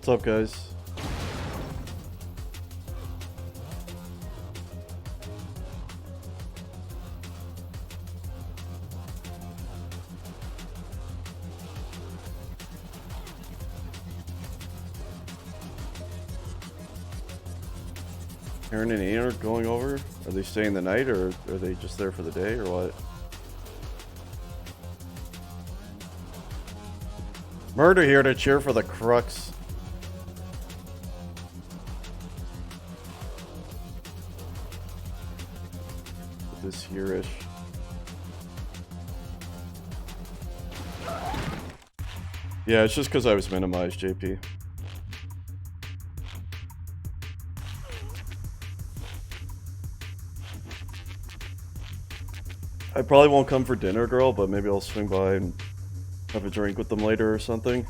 What's up, guys? Aaron and Ian are going over? Are they staying the night, or are they just there for the day, or what? Murder here to cheer for the Crux. This here-ish. Yeah, it's just because I was minimized, JP. I probably won't come for dinner, girl, but maybe I'll swing by and have a drink with them later or something.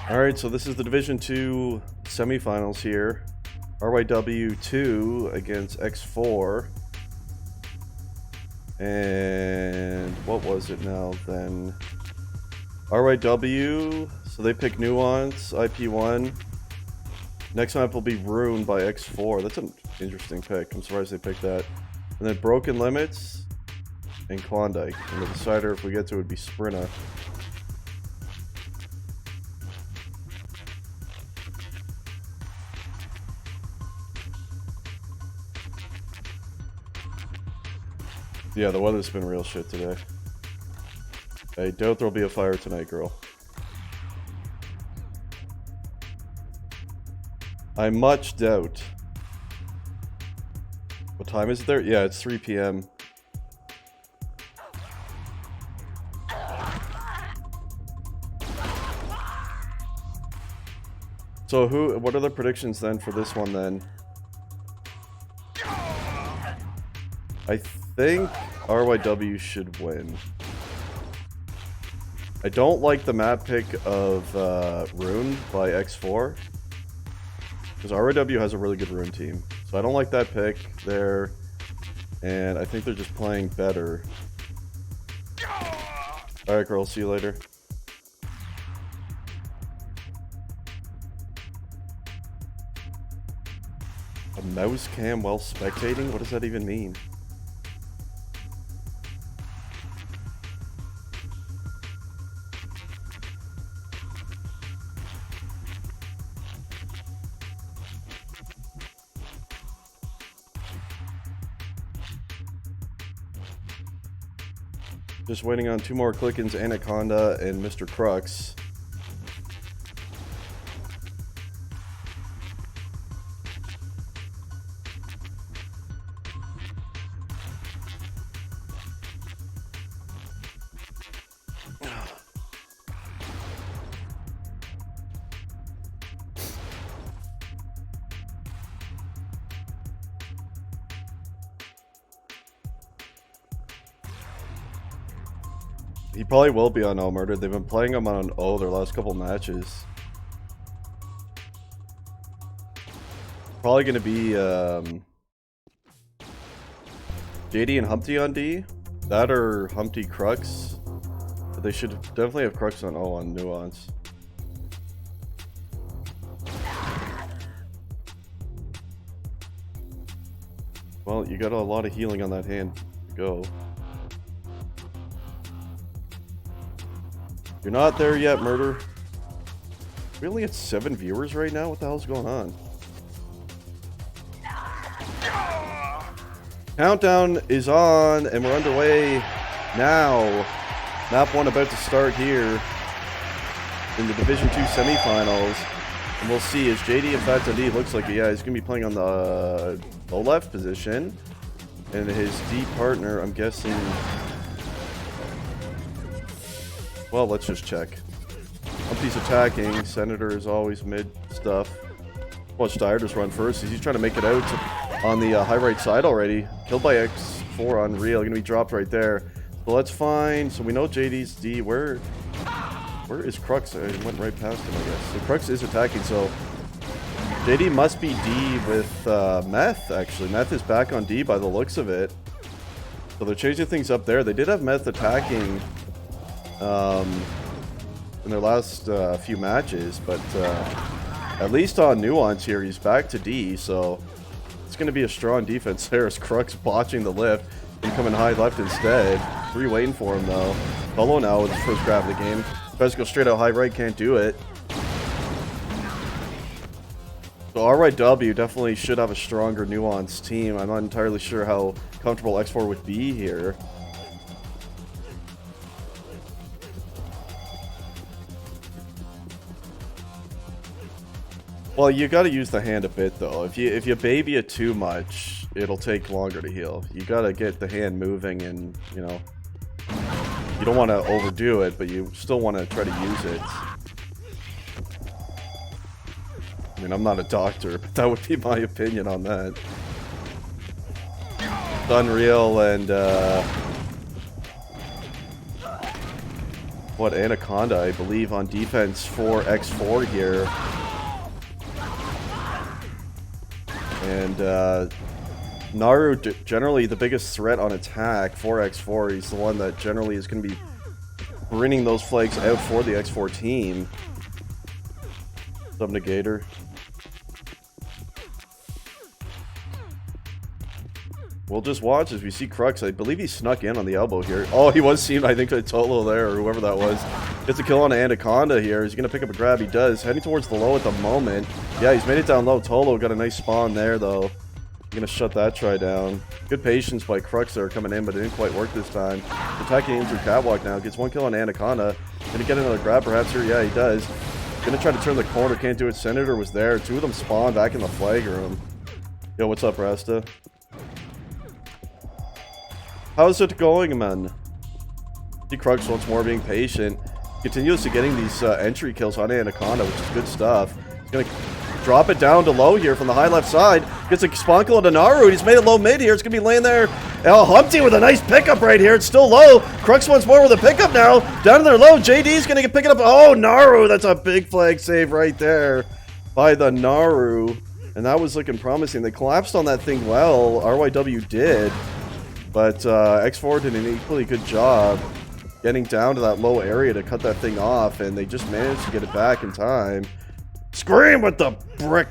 Alright, so this is the Division 2 semifinals here. ryw2 against X4. And what was it now then? ryw, so they pick Nuance, IP1. Next map will be Ruined by X4. That's an interesting pick. I'm surprised they picked that. And then Broken Limits and Klondike. And the decider, if we get to it, would be Sprinta. Yeah, the weather's been real shit today. I doubt there'll be a fire tonight, girl. I much doubt. What time is it there? Yeah, it's 3 p.m. So what are the predictions then for this one then? I think ryw should win. I don't like the map pick of Rune by X4. Because ryw has a really good Rune team. So I don't like that pick there. And I think they're just playing better. Alright, girl, see you later. A mouse cam while spectating? What does that even mean? Just waiting on 2 more click-ins, Anaconda and Mr. Crux. He probably will be on O Murdered. They've been playing him on O their last couple matches. Probably going to be JD and Humpty on D. That or Humpty Crux. But they should definitely have Crux on O on Nuance. Well, you got a lot of healing on that hand. Go. You're not there yet, Murder. We only have 7 viewers right now? What the hell's going on? Countdown is on, and we're underway now. Map 1 about to start here in the Division 2 semifinals. And we'll see, is JD in fact on D? Looks like, yeah, he's going to be playing on the left position. And his D partner, I'm guessing... Well, let's just check. Humpty's attacking. Senator is always mid stuff. Watch Dyer just run first. He's trying to make it out on the high right side already. Killed by X4 on Real. Going to be dropped right there. So let's find... So we know JD's D. Where is Crux? I went right past him, I guess. So Crux is attacking, so... JD must be D with Meth, actually. Meth is back on D by the looks of it. So they're changing things up there. They did have Meth attacking in their last few matches, but at least on Nuance here, he's back to D, so it's going to be a strong defense there as Crux botching the lift and coming high left instead. 3 waiting for him, though. Solo now with his first grab of the game. Tries to go straight out high right, can't do it. So ryw definitely should have a stronger Nuance team. I'm not entirely sure how comfortable X4 would be here. Well, you got to use the hand a bit, though. If you baby it too much, it'll take longer to heal. You got to get the hand moving, and you know, you don't want to overdo it, but you still want to try to use it. I mean, I'm not a doctor, but that would be my opinion on that. Unreal and what, Anaconda, I believe, on defense for X4 here. And Naru, generally the biggest threat on attack for X4. He's the one that generally is going to be bringing those flags out for the X4 team. Subnegator. We'll just watch as we see Crux. I believe he snuck in on the elbow here. Oh, he was seen, I think, by Tolo there, or whoever that was. Gets a kill on Anaconda here. He's going to pick up a grab. He does. Heading towards the low at the moment. Yeah, he's made it down low. Tolo got a nice spawn there, though. Going to shut that try down. Good patience by Crux there coming in, but it didn't quite work this time. Attacking in through Catwalk now. Gets 1 kill on Anaconda. Going to get another grab perhaps here. Yeah, he does. Going to try to turn the corner. Can't do it. Senator was there. 2 of them spawned back in the flag room. Yo, what's up, Rasta? How's it going, man? See Crux once more being patient. Continuously getting these entry kills on Anaconda, which is good stuff. He's going to drop it down to low here from the high left side. Gets a spawn kill on Naru. He's made it low mid here. It's going to be laying there. Humpty with a nice pickup right here. It's still low. Crux once more with a pickup now. Down to their low. JD's going to get picked up. Oh, Naru. That's a big flag save right there by the Naru. And that was looking promising. They collapsed on that thing well. ryw did. But X4 did an equally good job getting down to that low area to cut that thing off, and they just managed to get it back in time. Scream with the brick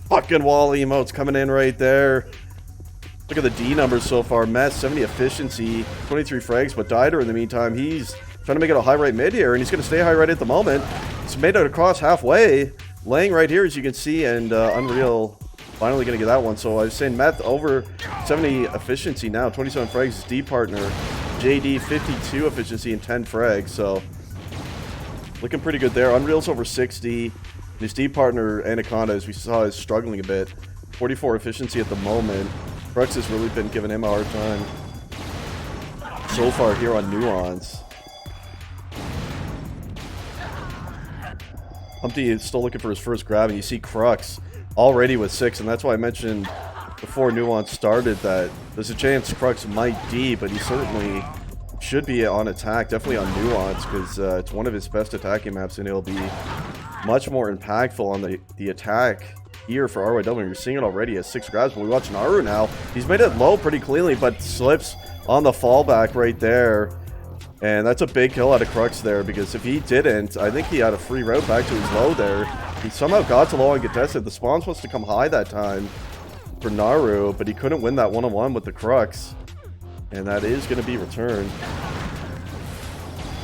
fucking wall emotes coming in right there. Look at the D numbers so far. Mess, 70 efficiency, 23 frags, but Dieter in the meantime, he's trying to make it a high right mid here, and he's going to stay high right at the moment. He's made it across halfway, laying right here as you can see, and Unreal finally going to get that one. So I was saying Meth over 70 efficiency now, 27 frags. His D partner, JD, 52 efficiency and 10 frags. So looking pretty good there. Unreal's over 60. His D partner, Anaconda, as we saw, is struggling a bit. 44 efficiency at the moment. Crux has really been giving him a hard time so far here on Nuance. Humpty is still looking for his first grab, and you see Crux already with 6, and that's why I mentioned before Nuance started that there's a chance Crux might D, but he certainly should be on attack, definitely on Nuance, because it's one of his best attacking maps, and it'll be much more impactful on the attack here for ryw. You're seeing it already at 6 grabs, but we watch Naru now. He's made it low pretty cleanly, but slips on the fallback right there. And that's a big kill out of Crux there, because if he didn't, I think he had a free route back to his low there. He somehow got to low and contested. The spawn's supposed to come high that time for Naru, but he couldn't win that one-on-one with the Crux. And that is going to be returned.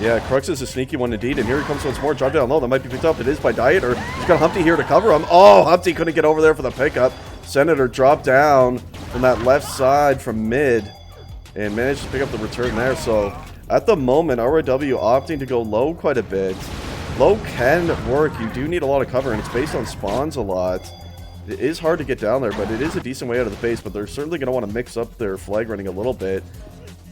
Yeah, Crux is a sneaky one indeed, and here he comes once more. Drop down low, that might be picked up. It is by Dieter. He's got Humpty here to cover him. Oh, Humpty couldn't get over there for the pickup. Senator dropped down from that left side from mid and managed to pick up the return there. So at the moment, ryw opting to go low quite a bit. Low can work. You do need a lot of cover, and it's based on spawns a lot. It is hard to get down there, but it is a decent way out of the base. But they're certainly going to want to mix up their flag running a little bit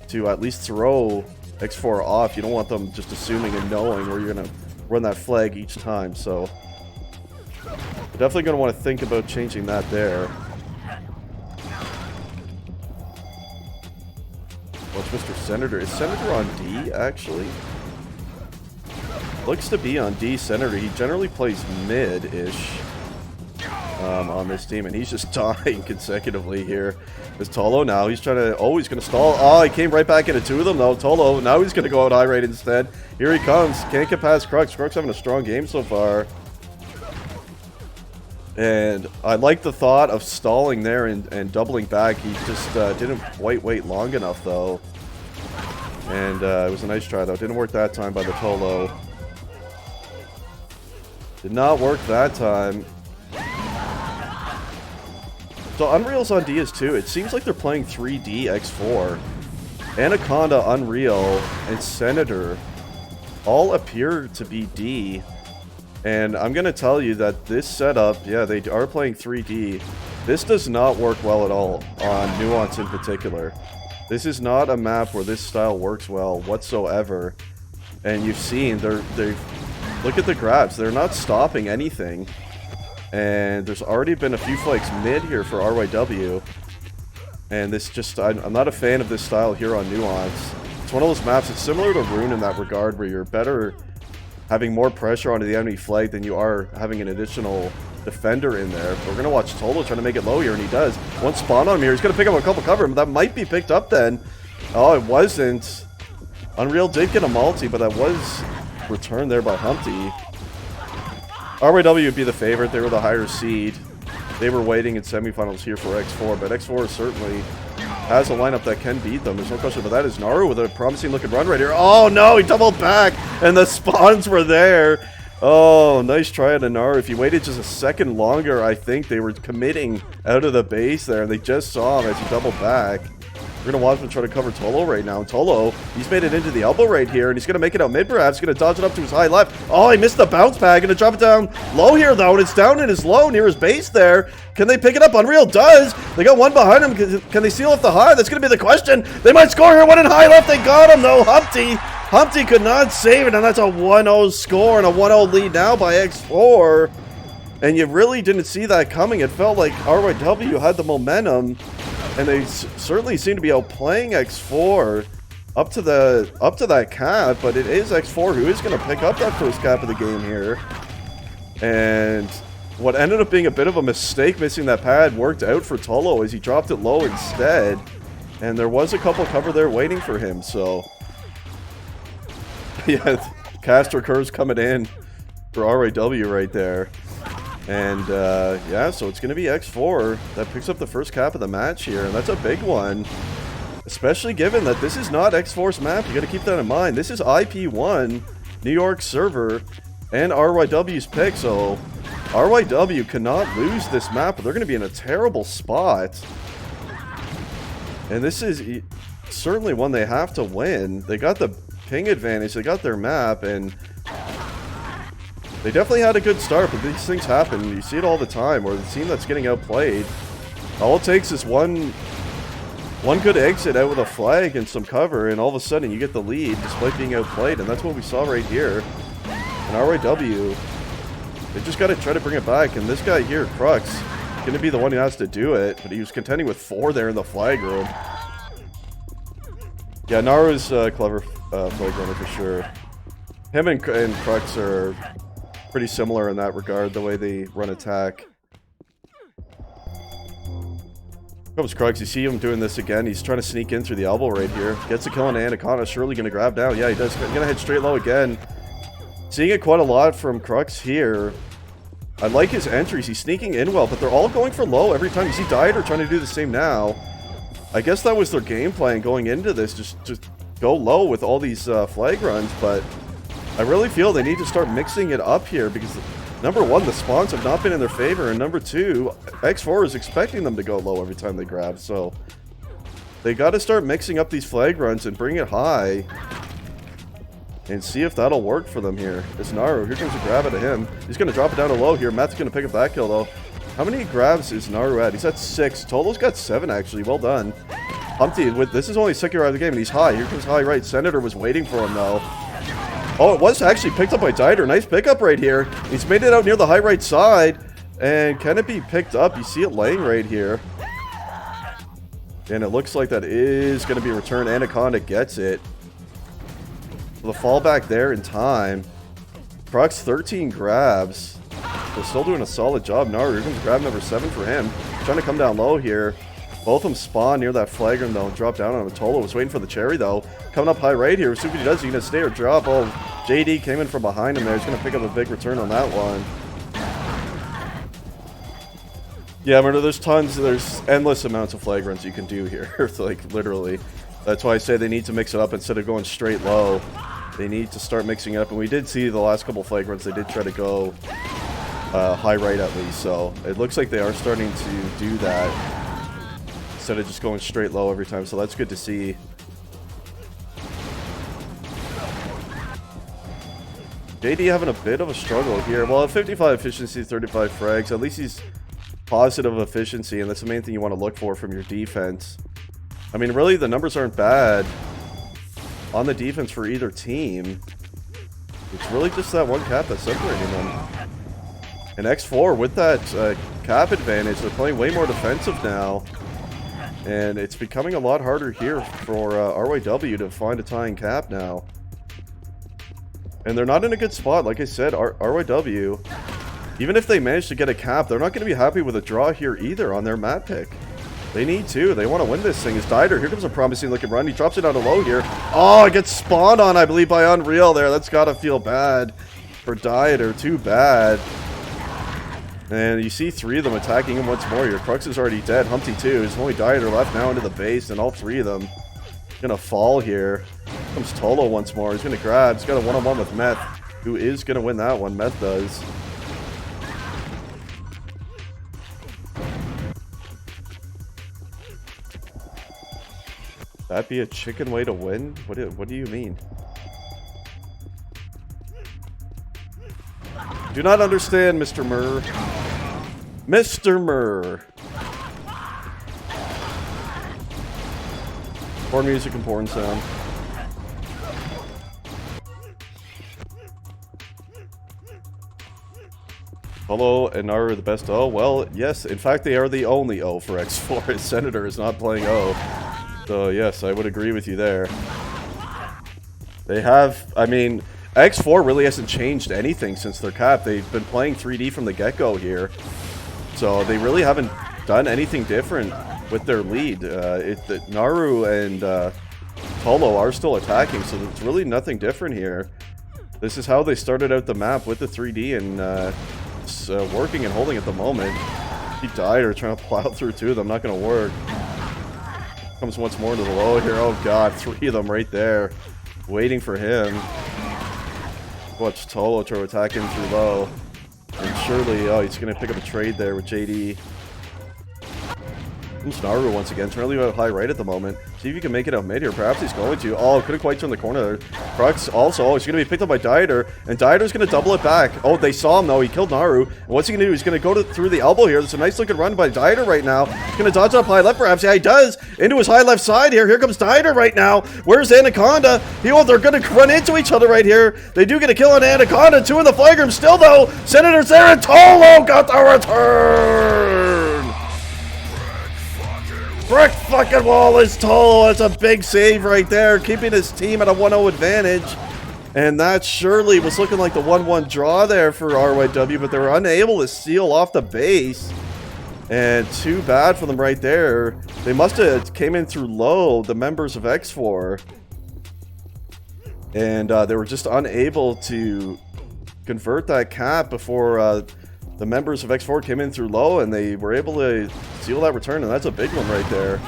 to at least throw X4 off. You don't want them just assuming and knowing where you're going to run that flag each time. So we're definitely going to want to think about changing that there. Watch Mr. Senator. Is Senator on D, actually? Looks to be on D. Senator. He generally plays mid-ish. on this team, and he's just dying consecutively here. There's Tolo now. He's trying to... Oh, he's going to stall. Oh, he came right back into two of them, though. Tolo, now he's going to go out high rate instead. Here he comes. Can't get past Crux. Crux having a strong game so far. And I like the thought of stalling there and doubling back. He just didn't quite wait long enough, though. And it was a nice try, though. Didn't work that time by the Tolo. Did not work that time. So Unreal's on Diaz too. It seems like they're playing 3D X4. Anaconda, Unreal, and Senator all appear to be D. And I'm going to tell you that this setup, yeah, they are playing 3D. This does not work well at all on Nuance in particular. This is not a map where this style works well whatsoever. And you've seen, they've look at the grabs. They're not stopping anything. And there's already been a few flags mid here for RYW. And this just, I'm not a fan of this style here on Nuance. It's one of those maps, it's similar to Rune in that regard, where you're better having more pressure onto the enemy flag than you are having an additional defender in there. We're going to watch Tolo trying to make it low here, and he does. One spawn on him here. He's going to pick up a couple cover, but that might be picked up then. Oh, it wasn't. Unreal did get a multi, but that was returned there by Humpty. RYW would be the favorite. They were the higher seed. They were waiting in semifinals here for X4, but X4 certainly has a lineup that can beat them. There's no question about that. Is Naru with a promising looking run right here. Oh no, he doubled back, and the spawns were there. Oh, nice try at Naru. If he waited just a second longer, I think they were committing out of the base there, and they just saw him as he doubled back. We're going to watch him try to cover Tolo right now. And Tolo, he's made it into the elbow right here, and he's going to make it out mid perhaps. He's going to dodge it up to his high left. Oh, he missed the bounce pad. Going to drop it down low here, though, and it's down in his low near his base there. Can they pick it up? Unreal does. They got one behind him. Can they seal off the high? That's going to be the question. They might score here. One in high left. They got him, though. Humpty could not save it, and that's a 1-0 score and a 1-0 lead now by X4. And you really didn't see that coming. It felt like RYW had the momentum. And they certainly seem to be outplaying X4 up to that cap, but it is X4 who is going to pick up that first cap of the game here. And what ended up being a bit of a mistake missing that pad worked out for Tolo as he dropped it low instead. And there was a couple cover there waiting for him, so... yeah, caster curves coming in for RAW right there. And, yeah, so it's going to be X4 that picks up the first cap of the match here, and that's a big one. Especially given that this is not X4's map, you got to keep that in mind. This is IP1, New York server, and RYW's pick, so RYW cannot lose this map, but they're going to be in a terrible spot. And this is certainly one they have to win. They got the ping advantage, they got their map, and... they definitely had a good start, but these things happen. You see it all the time, where the team that's getting outplayed, all it takes is one good exit out with a flag and some cover, and all of a sudden you get the lead despite being outplayed, and that's what we saw right here. And RYW, they just got to try to bring it back, and this guy here, Crux, is going to be the one who has to do it, but he was contending with 4 there in the flag room. Yeah, Naru's clever flag runner for sure. Him and Crux are... pretty similar in that regard, the way they run attack. Comes Crux, you see him doing this again. He's trying to sneak in through the elbow right here. Gets a kill on Anaconda, surely going to grab down. Yeah, he does. Going to head straight low again. Seeing it quite a lot from Crux here. I like his entries. He's sneaking in well, but they're all going for low every time. You see Dieter trying to do the same now. I guess that was their game plan going into this. Just go low with all these flag runs, but... I really feel they need to start mixing it up here because, number one, the spawns have not been in their favor, and number two, X4 is expecting them to go low every time they grab, so they got to start mixing up these flag runs and bring it high and see if that'll work for them here. It's Naru. Here comes a grab out of him. He's going to drop it down to low here. Matt's going to pick up that kill, though. How many grabs is Naru at? He's at 6. Tolo's got 7, actually. Well done. Humpty, this is only his second round of the game, and he's high. Here comes high right. Senator was waiting for him, though. Oh, it was actually picked up by Dieter. Nice pickup right here. He's made it out near the high right side. And can it be picked up? You see it laying right here. And it looks like that is going to be returned. Anaconda gets it. The fallback there in time. Crux 13 grabs. They're still doing a solid job. Naru, here comes grab number 7 for him. Trying to come down low here. Both of them spawn near that flagrant though and drop down on him. Tolo was waiting for the cherry though. Coming up high right here. See what he does. Is he going to stay or drop? Oh, JD came in from behind him there. He's going to pick up a big return on that one. Yeah, Murder, there's endless amounts of flagrants you can do here. Like, literally. That's why I say they need to mix it up instead of going straight low. They need to start mixing it up. And we did see the last couple flagrants, they did try to go high right at least. So it looks like they are starting to do that instead of just going straight low every time. So that's good to see. JD having a bit of a struggle here. Well, at 55 efficiency, 35 frags. At least he's positive efficiency, and that's the main thing you want to look for from your defense. I mean, really, the numbers aren't bad on the defense for either team. It's really just that one cap that's separating them. And X4, with that cap advantage, they're playing way more defensive now. And it's becoming a lot harder here for RYW to find a tying cap now. And they're not in a good spot. Like I said, RYW, even if they manage to get a cap, they're not going to be happy with a draw here either on their map pick. They need to. They want to win this thing. Is Dieter. Here comes a promising looking run. He drops it out of low here. Oh, it gets spawned on, I believe, by Unreal there. That's got to feel bad for Dieter. Too bad. And you see 3 of them attacking him once more here. Crux is already dead. Humpty too. There's only Dieter left now into the base, and all 3 of them gonna fall here. Here comes Tolo once more. He's gonna grab. He's got a one-on-one with Meth, who is gonna win that one. Meth does. That be a chicken way to win? What do you mean? Do not understand, Mr. Murr. Mr. Murr. Porn music and porn sound. Hello and Naru are the best O? Well, yes, in fact they are the only O for X4. Senator is not playing O. So yes, I would agree with you there. They have, I mean, X4 really hasn't changed anything since their cap. They've been playing 3D from the get-go here. So they really haven't done anything different with their lead. Naru and Tolo are still attacking, so there's really nothing different here. This is how they started out the map with the 3D, and it's working and holding at the moment. He died or trying to plow through 2 of them, not going to work. Comes once more to the low here. Oh god, 3 of them right there, waiting for him. Watch Tolo try to attack him through low. And surely, oh, he's going to pick up a trade there with JD. Comes Naru once again, trying to leave out high right at the moment. See if you can make it out mid here. Perhaps he's going to. Oh, couldn't quite turn the corner there. Crux also, oh, he's going to be picked up by Dieter. And Dieter's going to double it back. Oh, they saw him though. He killed Naru. And what's he going to do? He's going to go through the elbow here. There's a nice looking run by Dieter right now. He's going to dodge up high left perhaps. Yeah, he does. Into his high left side here. Here comes Dieter right now. Where's Anaconda? They're going to run into each other right here. They do get a kill on Anaconda. 2 in the flagram still though. Senator's there and Tolo got the return. Brick fucking Wallace Tolo. That's a big save right there, keeping his team at a 1-0 advantage. And that surely was looking like the 1-1 draw there for RYW, but they were unable to seal off the base. And too bad for them right there. They must have came in through low, the members of X4. And they were just unable to convert that cap before the members of X4 came in through low, and they were able to seal that return, and that's a big one right there.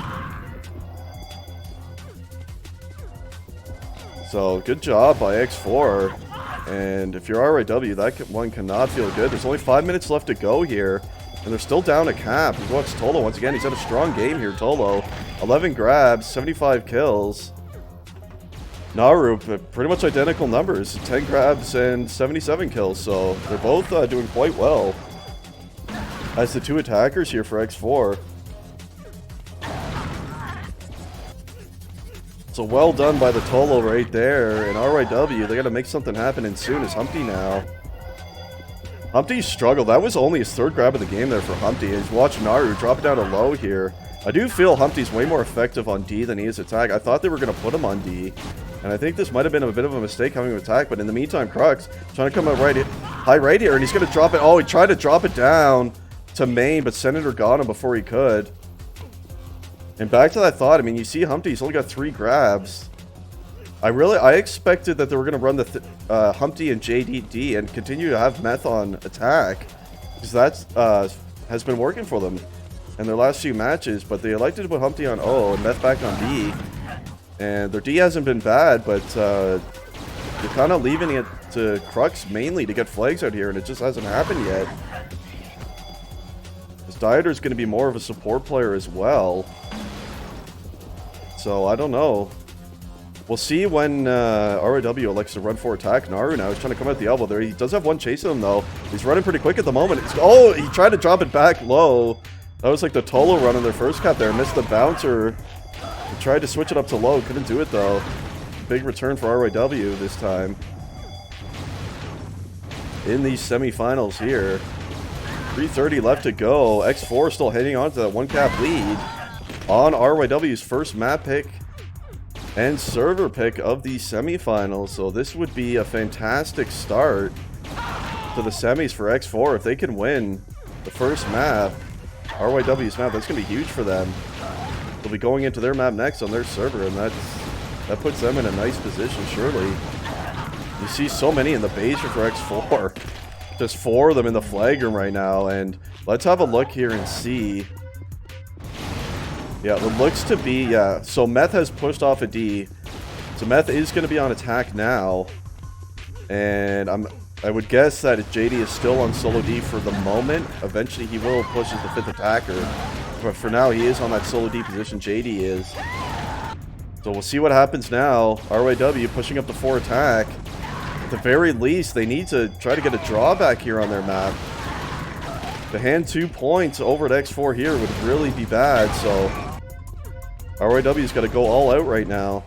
So, good job by X4. And if you're RYW, that one cannot feel good. There's only 5 minutes left to go here, and they're still down a cap. You watch Tolo once again. He's had a strong game here, Tolo. 11 grabs, 75 kills. Naru, pretty much identical numbers, 10 grabs and 77 kills, so they're both doing quite well as the 2 attackers here for X4. So well done by the Tolo right there, and RYW, they got to make something happen, and soon as Humpty now. Humpty struggled. That was only his 3rd grab of the game there for Humpty. He's watching Naru drop down a low here. I do feel Humpty's way more effective on D than he is attack. I thought they were going to put him on D. And I think this might have been a bit of a mistake having to attack, but in the meantime, Crux trying to come out high right here, and he's going to drop it. Oh, he tried to drop it down to main, but Senator got him before he could. And back to that thought, I mean, you see Humpty's only got 3 grabs. I expected that they were going to run the Humpty and JDD and continue to have Meth on attack, because that has been working for them in their last few matches, but they elected to put Humpty on O and Meth back on D. And their D hasn't been bad, but they're kind of leaving it to Crux mainly to get flags out here, and it just hasn't happened yet. This Dieter's going to be more of a support player as well. So, I don't know. We'll see when ryw elects to run for attack. Naru now is trying to come out the elbow there. He does have one chasing him, though. He's running pretty quick at the moment. Oh, he tried to drop it back low. That was like the Tolo run in their first cap there. Missed the bouncer. He tried to switch it up to low. Couldn't do it, though. Big return for ryw this time. In these semifinals here. 3:30 left to go. X4 still heading on to that 1-cap lead on ryw's first map pick and server pick of the semifinals. So this would be a fantastic start to the semis for X4. If they can win the first map, ryw's map, that's going to be huge for them. They'll be going into their map next on their server, and that puts them in a nice position, surely. You see so many in the base for X4. Just 4 of them in the flag room right now, and let's have a look here and see. Yeah, it looks to be, yeah. So Meth has pushed off a D. So Meth is going to be on attack now. And I would guess that JD is still on solo D for the moment. Eventually he will push as the 5th attacker. But for now he is on that solo D position, JD is. So we'll see what happens now. ryw pushing up the 4 attack. At the very least, they need to try to get a drawback here on their map. To hand 2 points over at X4 here would really be bad, so ryw's got to go all out right now.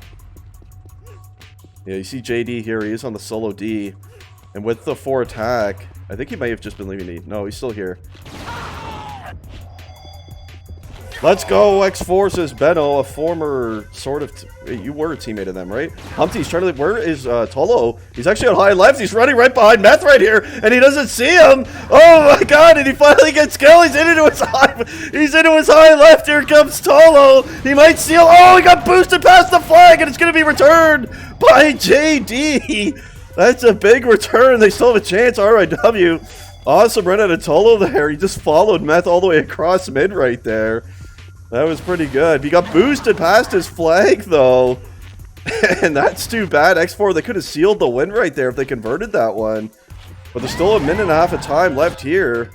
Yeah, you see JD here, he is on the solo D. And with the 4 attack, I think he may have just been leaving D. No, he's still here. Let's go, X4, says Benno, a former sort of... you were a teammate of them, right? Humpty's trying to... where is Tolo? He's actually on high left. He's running right behind Meth right here, and he doesn't see him. Oh my god, and he finally gets killed. He's into his high left. Here comes Tolo. He might steal... oh, he got boosted past the flag, and it's going to be returned by JD. That's a big return. They still have a chance, ryw. Awesome run out of Tolo there. He just followed Meth all the way across mid right there. That was pretty good. He got boosted past his flag, though. And that's too bad. X4, they could have sealed the win right there if they converted that one. But there's still a minute and a half of time left here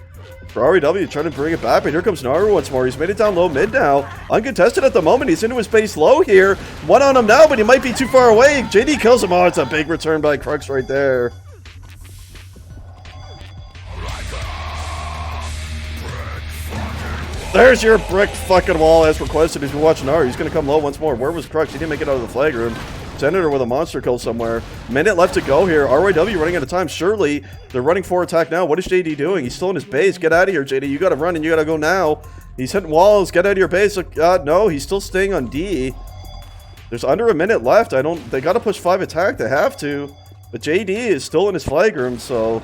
for ryw trying to bring it back. But here comes Naru once more. He's made it down low mid now. Uncontested at the moment. He's into his base low here. One on him now, but he might be too far away. JD kills him. Oh, it's a big return by Crux right there. There's your brick fucking wall as requested. If you're watching Naru, he's going to come low once more. Where was Crux? He didn't make it out of the flag room. Senator with a monster kill somewhere. Minute left to go here. ryw running out of time. Surely they're running for attack now. What is JD doing? He's still in his base. Get out of here, JD. You got to run and you got to go now. He's hitting walls. Get out of your base. No, he's still staying on D. There's under a minute left. They got to push 5 attack. They have to. But JD is still in his flag room, so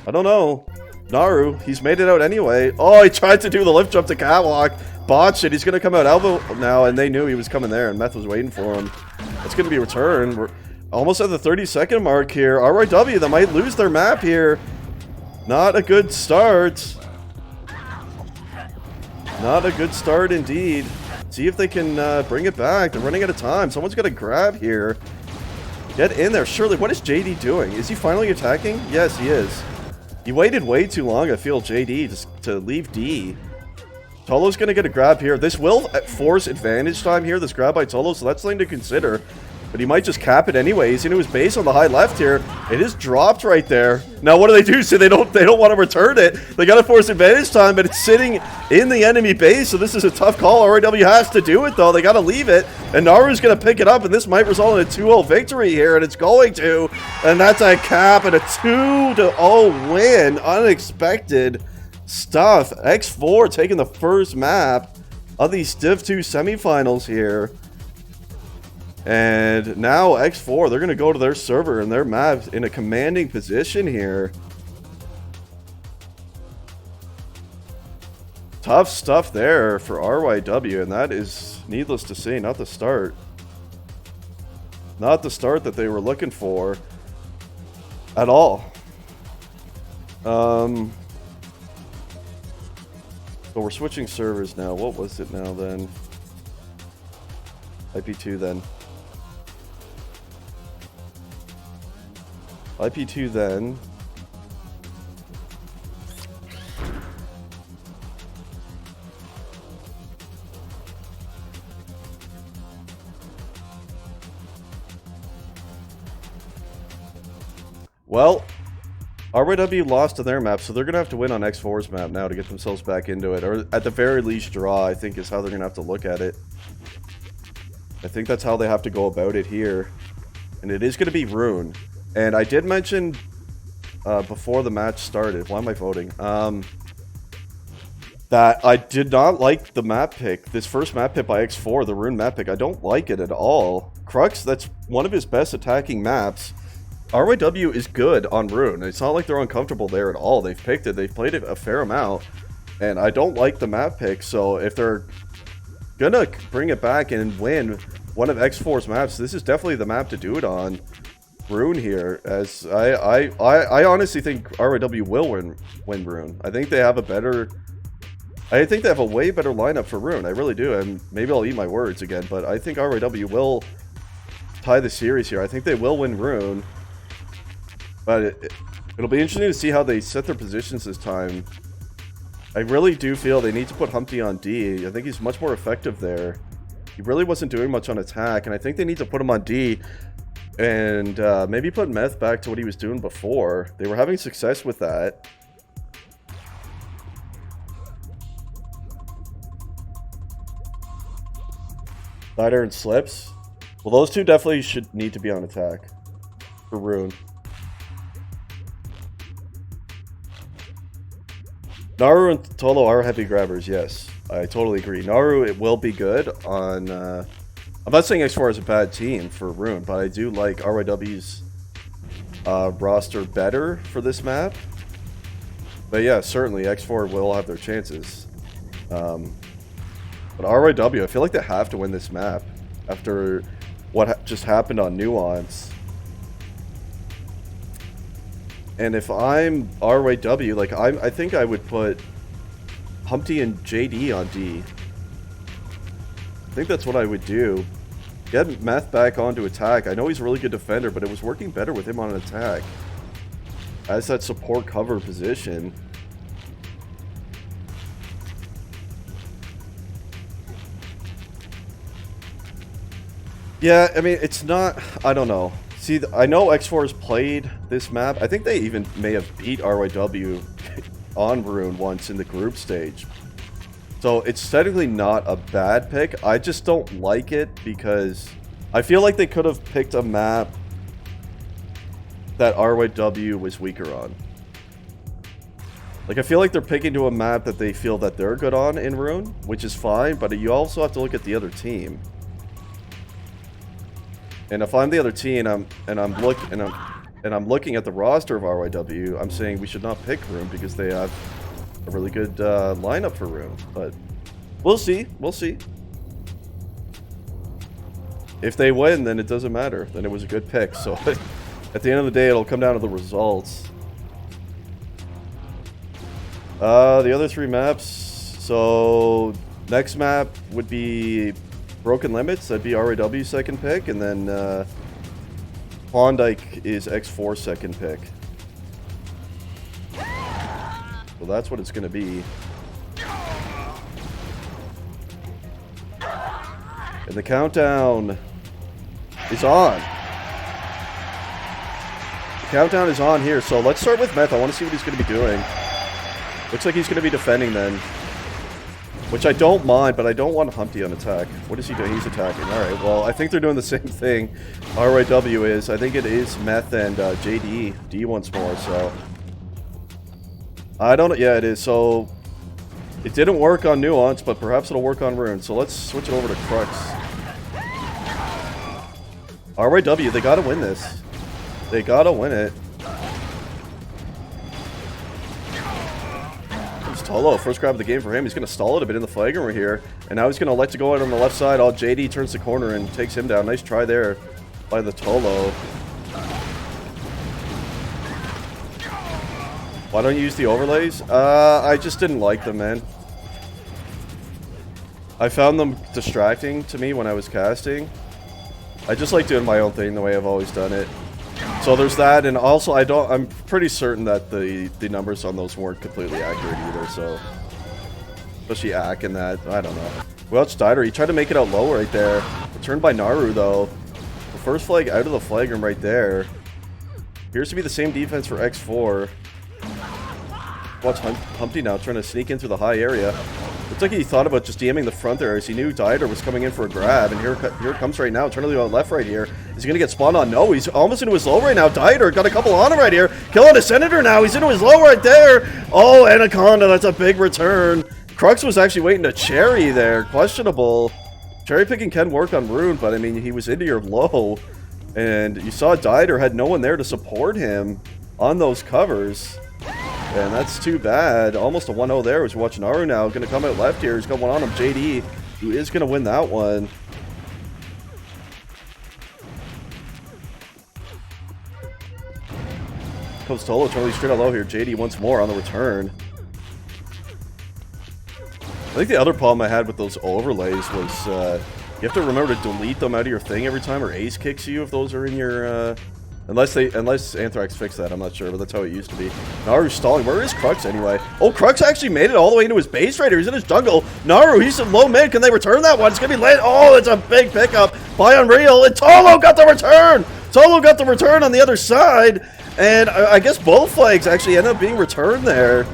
I don't know. Naru, he's made it out anyway. Oh, he tried to do the lift jump to catwalk. Botched it. He's going to come out elbow now, and they knew he was coming there, and Meth was waiting for him. It's going to be a return. We're almost at the 30-second mark here. ryw, they might lose their map here. Not a good start. Not a good start indeed. See if they can bring it back. They're running out of time. Someone's got to grab here. Get in there. Surely, what is JD doing? Is he finally attacking? Yes, he is. He waited way too long, I feel, JD, to leave D. Tolo's going to get a grab here. This will force advantage time here, this grab by Tolo, so that's something to consider. But he might just cap it anyway. He's into his base on the high left here. It is dropped right there. Now, what do? So they don't want to return it. They got to force advantage time, but it's sitting in the enemy base, so this is a tough call. ryw has to do it, though. They got to leave it. And Naru's going to pick it up, and this might result in a 2-0 victory here, and it's going to. And that's a cap and a 2-0 win. Unexpected stuff. X4 taking the first map of these Div 2 semifinals here. And now X4, they're going to go to their server and their map in a commanding position here. Tough stuff there for RYW, and that is, needless to say, not the start. Not the start that they were looking for at all. So we're switching servers now. What was it now then? IP2 then. IP2 then. Well, RYW lost to their map, so they're going to have to win on X4's map now to get themselves back into it. Or at the very least draw, I think, is how they're going to have to look at it. I think that's how they have to go about it here. And it is going to be Rune. And I did mention before the match started, why am I voting? That I did not like the map pick. This first map pick by X4, the Rune map pick, I don't like it at all. Crux, that's one of his best attacking maps. RYW is good on Rune. It's not like they're uncomfortable there at all. They've picked it. They've played it a fair amount. And I don't like the map pick. So if they're going to bring it back and win one of X4's maps, this is definitely the map to do it on. Rune here. As I honestly think RYW will win Rune. I think they have a better... I think they have a way better lineup for Rune. I really do. And maybe I'll eat my words again. But I think RYW will tie the series here. I think they will win Rune. But it'll be interesting to see how they set their positions this time. I really do feel they need to put Humpty on D. I think he's much more effective there. He really wasn't doing much on attack, and I think they need to put him on D and maybe put Meth back to what he was doing before. They were having success with that. Slider and Slips. Well, those two definitely should need to be on attack for Rune. Naru and Tolo are heavy grabbers, yes. I totally agree. Naru, it will be good on... I'm not saying X4 is a bad team for Rune, but I do like RYW's roster better for this map. But yeah, certainly X4 will have their chances. But RYW, I feel like they have to win this map after what just happened on Nuance. And if I'm RYW, like I think I would put Humpty and JD on D. I think that's what I would do. Get Meth back onto attack. I know he's a really good defender, but it was working better with him on an attack. As that support cover position. Yeah, I mean, it's not... I don't know. See, I know X4 has played this map. I think they even may have beat RYW on Rune once in the group stage. So it's technically not a bad pick. I just don't like it because I feel like they could have picked a map that RYW was weaker on. Like, I feel like they're picking to a map that they feel that they're good on in Rune, which is fine, but you also have to look at the other team. And if I'm the other team and I'm looking at the roster of RYW, I'm saying we should not pick Rune because they have a really good lineup for Rune. But we'll see. We'll see. If they win, then it doesn't matter. Then it was a good pick. So at the end of the day, it'll come down to the results. The other three maps. So next map would be Broken Limits. That'd be RAW's second pick, and then Klondike is X4's second pick. So that's what it's going to be. And the countdown is on. The countdown is on here. So let's start with Meth. I want to see what he's going to be doing. Looks like he's going to be defending then. Which I don't mind, but I don't want Humpty on attack. What is he doing? He's attacking. Alright, well, I think they're doing the same thing RYW is. I think it is Meth and JD. D once more, so... I don't know. Yeah, it is. So, it didn't work on Nuance, but perhaps it'll work on Rune. So let's switch it over to Crux. RYW, they gotta win this. They gotta win it. It's Tolo, first grab of the game for him. He's gonna stall it a bit in the flagrant right here. And now he's gonna elect to go out on the left side. All JD turns the corner and takes him down. Nice try there by the Tolo. Why don't you use the overlays? I just didn't like them, man. I found them distracting to me when I was casting. I just like doing my own thing the way I've always done it. So there's that, and also I'm pretty certain that the numbers on those weren't completely accurate either, so. Especially Ack and that, I don't know. Welch Dider, he tried to make it out low right there. Returned by Naru though. The first flag out of the flagrant right there. Appears to be the same defense for X4. Watch Humpty now trying to sneak in through the high area. Looks like he thought about just DMing the front there as he knew Dieter was coming in for a grab. And here it comes right now. Trying to leave on left right here. Is he going to get spawned on? No, he's almost into his low right now. Dieter got a couple on him right here. Killing a Senator now. He's into his low right there. Oh, Anaconda. That's a big return. Crux was actually waiting to cherry there. Questionable. Cherry picking can work on Rune, but I mean, he was into your low. And you saw Dieter had no one there to support him on those covers. And that's too bad. Almost a 1-0 there. As we watch Naru now. Going to come out left here. He's got one on him. JD, who is going to win that one. Comes Tolo totally straight out low here. JD once more on the return. I think the other problem I had with those overlays was you have to remember to delete them out of your thing every time, or Ace kicks you if those are in your... Unless Anthrax fixed that, I'm not sure, but that's how it used to be. Naru's stalling. Where is Crux anyway? Oh, Crux actually made it all the way into his base right here. He's in his jungle. Naru, he's in low mid. Can they return that one? It's going to be late. Oh, it's a big pickup by Unreal. And Tolo got the return. Tolo got the return on the other side. And I guess both flags actually end up being returned there.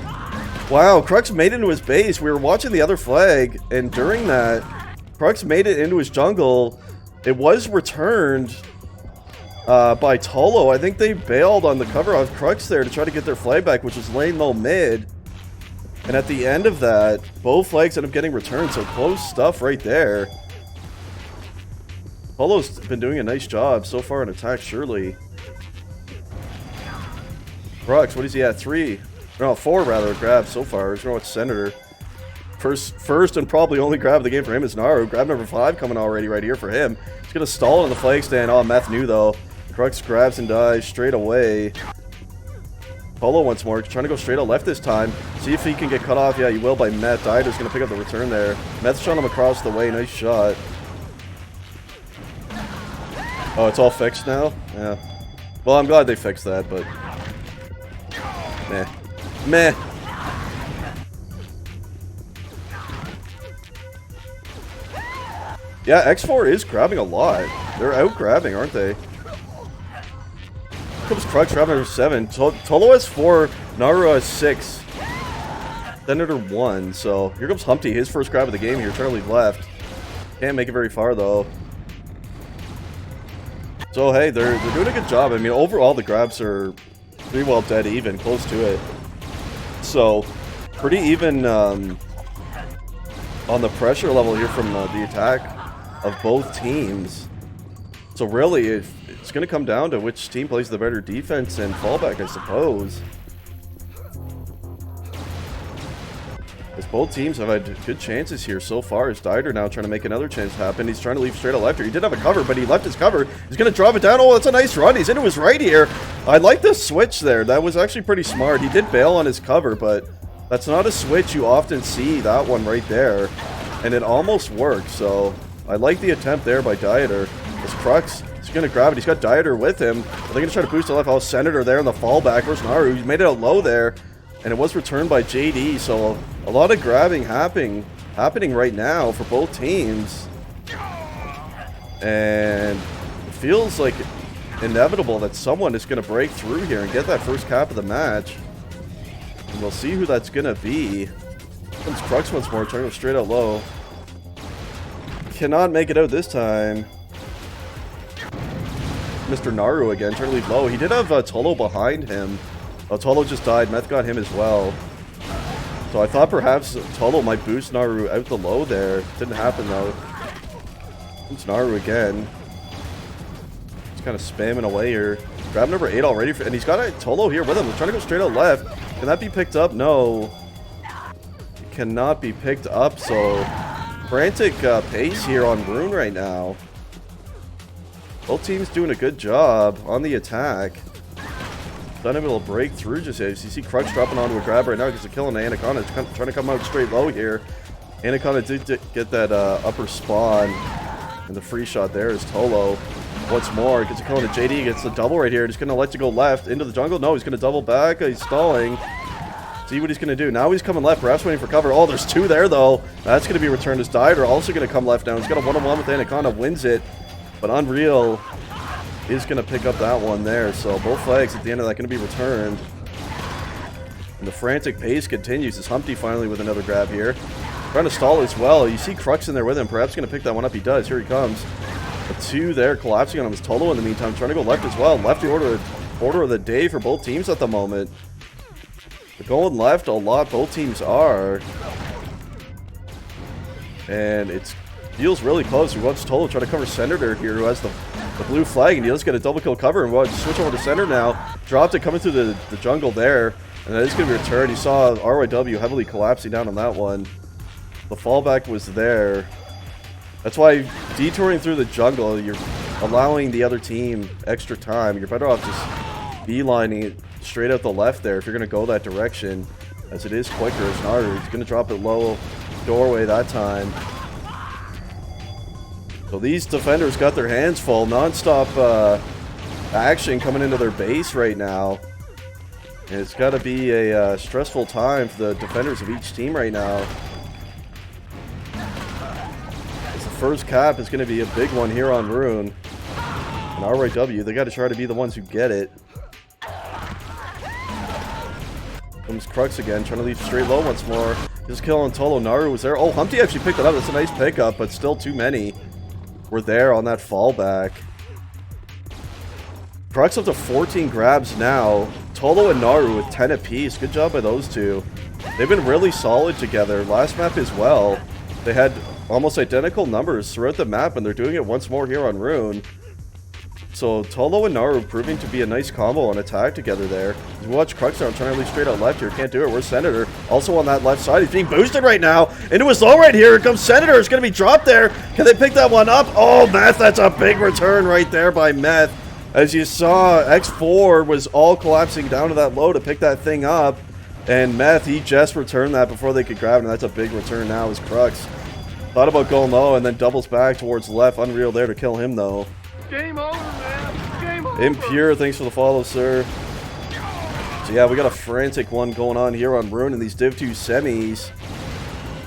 Wow, Crux made it into his base. We were watching the other flag, and during that, Crux made it into his jungle. It was returned by Tolo. I think they bailed on the cover of Crux there to try to get their flag back, which was lane low mid. And at the end of that, both flags end up getting returned, so close stuff right there. Tolo's been doing a nice job so far in attack, surely. Crux, what is he at? 4 rather grabs so far. He's going to watch Senator. First and probably only grab of the game for him is Naru. Grab number 5 coming already right here for him. He's going to stall on the flag stand. Oh, Meth knew though. Crux grabs and dies straight away. Polo once more, trying to go straight out left this time. See if he can get cut off. Yeah, he will by Meth. Dieter's going to pick up the return there. Meth's shot him across the way. Nice shot. Oh, it's all fixed now? Yeah. Well, I'm glad they fixed that, but... Meh. Meh. Yeah, X4 is grabbing a lot. They're out grabbing, aren't they? Here comes Crux, grab number 7. Tolo has 4, Naru has 6. Senator 1, so here comes Humpty, his first grab of the game here, trying to lead left. Can't make it very far though. So hey, they're doing a good job. I mean, overall the grabs are pretty well dead even, close to it. So, pretty even on the pressure level here from the attack of both teams. So really, it's going to come down to which team plays the better defense and fallback, I suppose. As both teams have had good chances here so far. As Dieter now trying to make another chance happen. He's trying to leave straight out left here. He did have a cover, but he left his cover. He's going to drop it down. Oh, that's a nice run. He's into his right here. I like the switch there. That was actually pretty smart. He did bail on his cover, but that's not a switch you often see. That one right there. And it almost worked, so I like the attempt there by Dieter. As Crux is going to grab it. He's got Dieter with him. They're going to try to boost the left. Oh, Senator there in the fallback. Where's Naru? He's made it out low there. And it was returned by JD, so a lot of grabbing happening right now for both teams. And it feels like inevitable that someone is going to break through here and get that first cap of the match. And we'll see who that's going to be. Comes Crux once more, trying to go straight out low. Cannot make it out this time. Mr. Naru again, trying to leave low. He did have Tolo behind him. Oh, Tolo just died. Meth got him as well. So I thought perhaps Tolo might boost Naru out the low there. Didn't happen though. It's Naru again. kind of spamming away here. Grab number 8 already, and he's got a Tolo here with him. He's trying to go straight out left. Can that be picked up? No. It cannot be picked up, so frantic pace here on Rune right now. Both teams doing a good job on the attack. Not able to break through just yet. You see Crux dropping onto a grab right now because they're killing the Anaconda. It's trying to come out straight low here. Anaconda did get that upper spawn. And the free shot there is Tolo. Once more, gets a kill into JD. Gets the double right here. Just going to let you go left into the jungle. No, he's going to double back. He's stalling. See what he's going to do. Now he's coming left. Perhaps waiting for cover. Oh, there's 2 there, though. That's going to be returned as Dieter. Also going to come left now. He's got a 1-on-1 with Anaconda. Wins it. But Unreal is going to pick up that one there. So both flags at the end of that going to be returned. And the frantic pace continues as Humpty finally with another grab here. Trying to stall as well. You see Crux in there with him. Perhaps going to pick that one up. He does. Here he comes. A 2 there collapsing on him. Is Tolo in the meantime trying to go left as well. Lefty order of the day for both teams at the moment. They're going left a lot. Both teams are. And it feels really close. We watch Tolo try to cover Senator here, who has the blue flag, and he does get a double kill cover. And we'll switch over to Senator now. Dropped it coming through the jungle there. And that is going to be returned. You saw RYW heavily collapsing down on that one. The fallback was there. That's why detouring through the jungle, you're allowing the other team extra time. You're better off just beelining it straight out the left there if you're going to go that direction, as it is quicker as Naru. He's going to drop it low doorway that time. So these defenders got their hands full. Non-stop action coming into their base right now. And it's got to be a stressful time for the defenders of each team right now. First cap is going to be a big one here on Rune. And RYW, they got to try to be the ones who get it. Comes Crux again, trying to leave straight low once more. Just killing Tolo. Naru was there. Oh, Humpty actually picked it up. That's a nice pickup, but still too many were there on that fallback. Crux up to 14 grabs now. Tolo and Naru with 10 apiece. Good job by those two. They've been really solid together. Last map as well. They had almost identical numbers throughout the map, and they're doing it once more here on Rune. So Tolo and Naru proving to be a nice combo on attack together there. You watch Crux now trying to leave straight out left here. Can't do it. Where's Senator? Also on that left side. He's being boosted right now into his low right here. Here comes Senator. It's going to be dropped there. Can they pick that one up? Oh, Meth. That's a big return right there by Meth. As you saw, X4 was all collapsing down to that low to pick that thing up. And Meth, he just returned that before they could grab it. And that's a big return now as Crux thought about going low and then doubles back towards the left. Unreal there to kill him, though. Game over, man. Game over. Impure, thanks for the follow, sir. So yeah, we got a frantic one going on here on Rune in these Div 2 semis.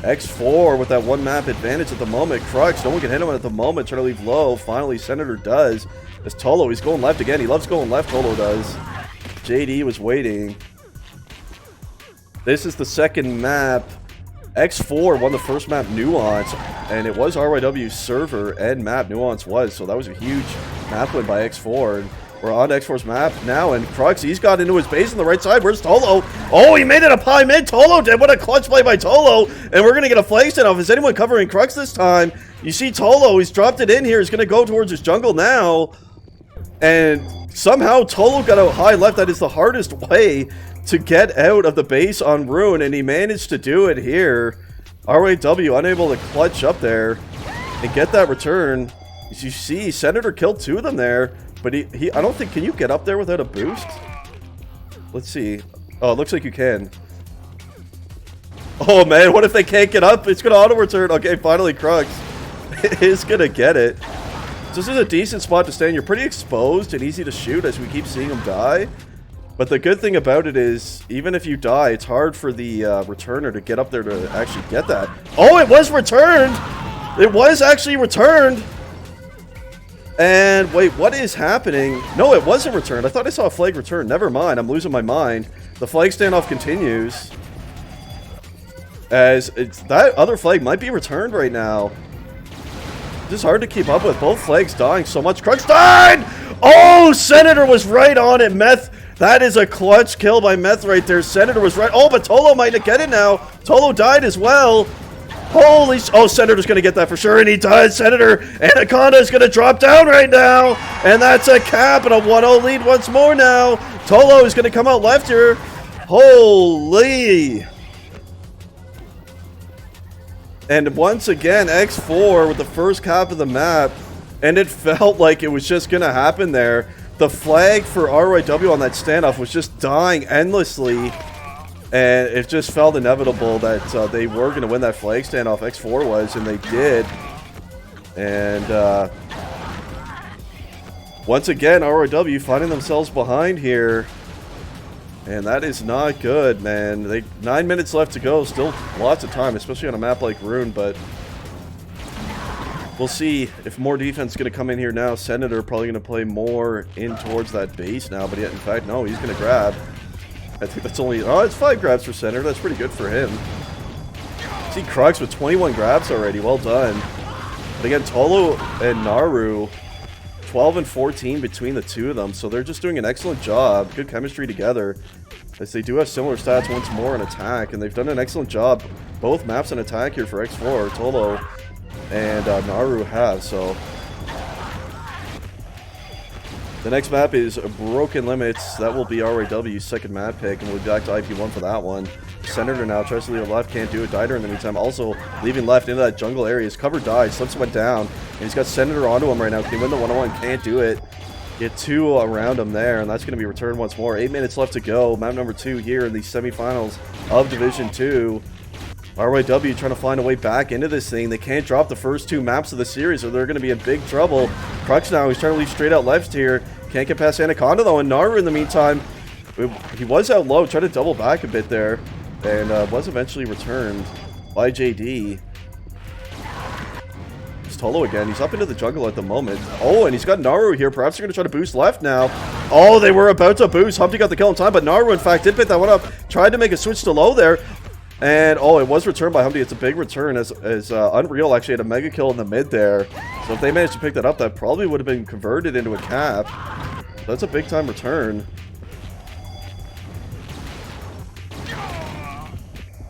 X4 with that one map advantage at the moment. Crux, no one can hit him at the moment. Trying to leave low. Finally, Senator does. As Tolo, he's going left again. He loves going left, Tolo does. JD was waiting. This is the second map. X4 won the first map, Nuance, and it was RYW's server and map Nuance was, so that was a huge map win by X4. And we're on X4's map now, and Crux, he's got into his base on the right side. Where's Tolo? Oh, he made it up high mid. Tolo did. What a clutch play by Tolo, and we're going to get a flag stand off. Is anyone covering Crux this time? You see Tolo, he's dropped it in here. He's going to go towards his jungle now, and somehow Tolo got out high left. That is the hardest way to get out of the base on Rune, and he managed to do it here. RYW unable to clutch up there and get that return. As you see, Senator killed 2 of them there, but he I don't think, can you get up there without a boost? Let's see. Oh, it looks like you can. Oh man, what if they can't get up? It's gonna auto return. Okay, finally Crux is gonna get it. So this is a decent spot to stand. You're pretty exposed and easy to shoot as we keep seeing him die. But the good thing about it is, even if you die, it's hard for the returner to get up there to actually get that. Oh, it was returned! It was actually returned! And wait, what is happening? No, it wasn't returned. I thought I saw a flag return. Never mind, I'm losing my mind. The flag standoff continues. As that other flag might be returned right now. Just hard to keep up with. Both flags dying so much. Crux died! Oh, Senator was right on it. Meth. That is a clutch kill by Meth right there. Senator was right. Oh, but Tolo might get it now. Tolo died as well. Holy... Oh, Senator's going to get that for sure, and he does. Senator Anaconda is going to drop down right now. And that's a cap and a 1-0 lead once more now. Tolo is going to come out left here. Holy... And once again, X4 with the first cap of the map, and it felt like it was just going to happen there. The flag for ryw on that standoff was just dying endlessly, and it just felt inevitable that they were going to win that flag standoff, X4 was, and they did. And once again, ryw finding themselves behind here. And that is not good, man. 9 minutes left to go. Still lots of time, especially on a map like Rune, but we'll see if more defense is going to come in here now. Senator probably going to play more in towards that base now, but yet, in fact, no, he's going to grab. I think that's only... Oh, it's 5 grabs for Senator. That's pretty good for him. See Crux with 21 grabs already. Well done. But again, Tolo and Naru... 12 and 14 between the two of them, so they're just doing an excellent job. Good chemistry together, as they do have similar stats once more in attack, and they've done an excellent job. Both maps in attack here for X4, Tolo and Naru have, so... The next map is Broken Limits. That will be RYW's second map pick, and we'll be back to IP1 for that one. Senator now tries to leave left, can't do it. Dieter in the meantime also leaving left into that jungle area. His cover died, slips went down, and he's got Senator onto him right now. Can he win the 1-on-1? Can't do it. Get 2 around him there, and that's going to be returned once more. 8 minutes left to go. Map number 2 here in the semifinals of Division 2. RYW trying to find a way back into this thing. They can't drop the first 2 maps of the series, or they're going to be in big trouble. Crux now, he's trying to leave straight out left here. Can't get past Anaconda though, and Naru in the meantime, he was out low, tried to double back a bit there, and was eventually returned by JD. It's Tolo again. He's up into the jungle at the moment. Oh, and he's got Naru here. Perhaps they're going to try to boost left now. Oh, they were about to boost. Humpty got the kill in time, but Naru, in fact, did pick that one up. Tried to make a switch to low there. And, oh, it was returned by Humpty. It's a big return, as Unreal actually had a mega kill in the mid there. So if they managed to pick that up, that probably would have been converted into a cap. That's a big-time return.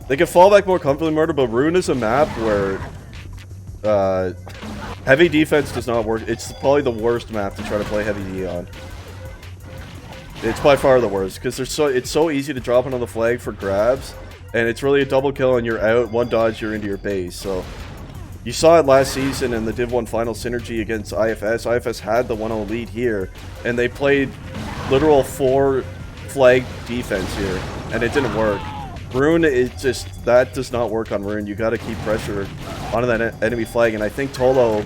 They can fall back more comfortably, Murder, but Rune is a map where heavy defense does not work. It's probably the worst map to try to play heavy D on. It's by far the worst, because it's so easy to drop another flag for grabs. And it's really a double kill and you're out. 1 dodge, you're into your base. So you saw it last season in the Div 1 final synergy against IFS. IFS had the 1-0 lead here, and they played literal 4 flag defense here, and it didn't work. Rune is just, that does not work on Rune. You got to keep pressure onto that enemy flag, and I think Tolo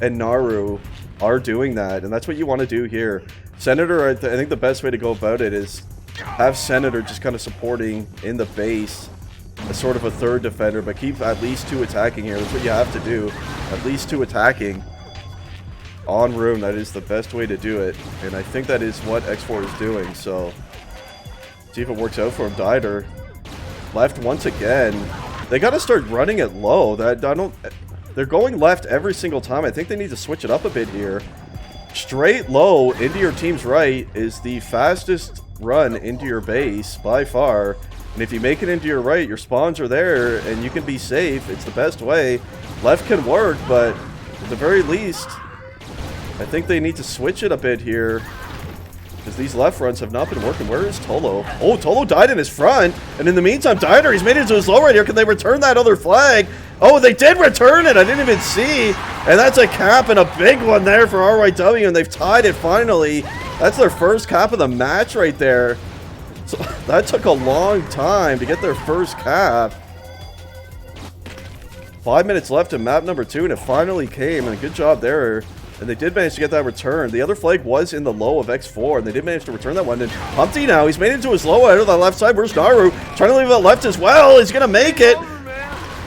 and Naru are doing that, and that's what you want to do here. Senator, I think the best way to go about it is have Senator just kind of supporting in the base as sort of a third defender, but keep at least 2 attacking here. That's what you have to do. At least 2 attacking on Rune. That is the best way to do it, and I think that is what X4 is doing. So see if it works out for him. Dieter left once again. They got to start running it low. They're going left every single time. I think they need to switch it up a bit here. Straight low into your team's right is the fastest run into your base by far, and if you make it into your right, your spawns are there and you can be safe. It's the best way. Left can work, but at the very least I think they need to switch it a bit here, because these left runs have not been working. Where is Tolo? Oh, Tolo died in his front, and in the meantime Dieter, he's made it to his low right here. Can they return that other flag? Oh, they did return it. I didn't even see. And that's a cap, and a big one there for RYW, and they've tied it finally. That's their first cap of the match right there. So that took a long time to get their first cap. 5 minutes left in map number 2, and it finally came, and a good job there. And they did manage to get that return. The other flag was in the low of X4, and they did manage to return that one. And Humpty now, he's made it to his low out of the left side. Where's Naru? Trying to leave it left as well. He's going to make it.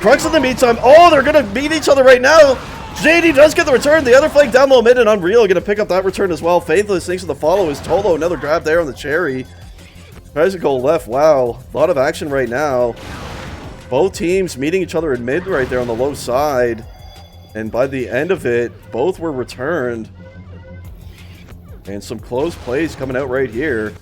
Crux in the meantime. Oh, they're going to beat each other right now. JD does get the return. The other flag down low mid, and Unreal going to pick up that return as well. Faithless thanks to the follow is Tolo. Another grab there on the cherry. Tries to go left. Wow. A lot of action right now. Both teams meeting each other in mid right there on the low side. And by the end of it, both were returned. And some close plays coming out right here.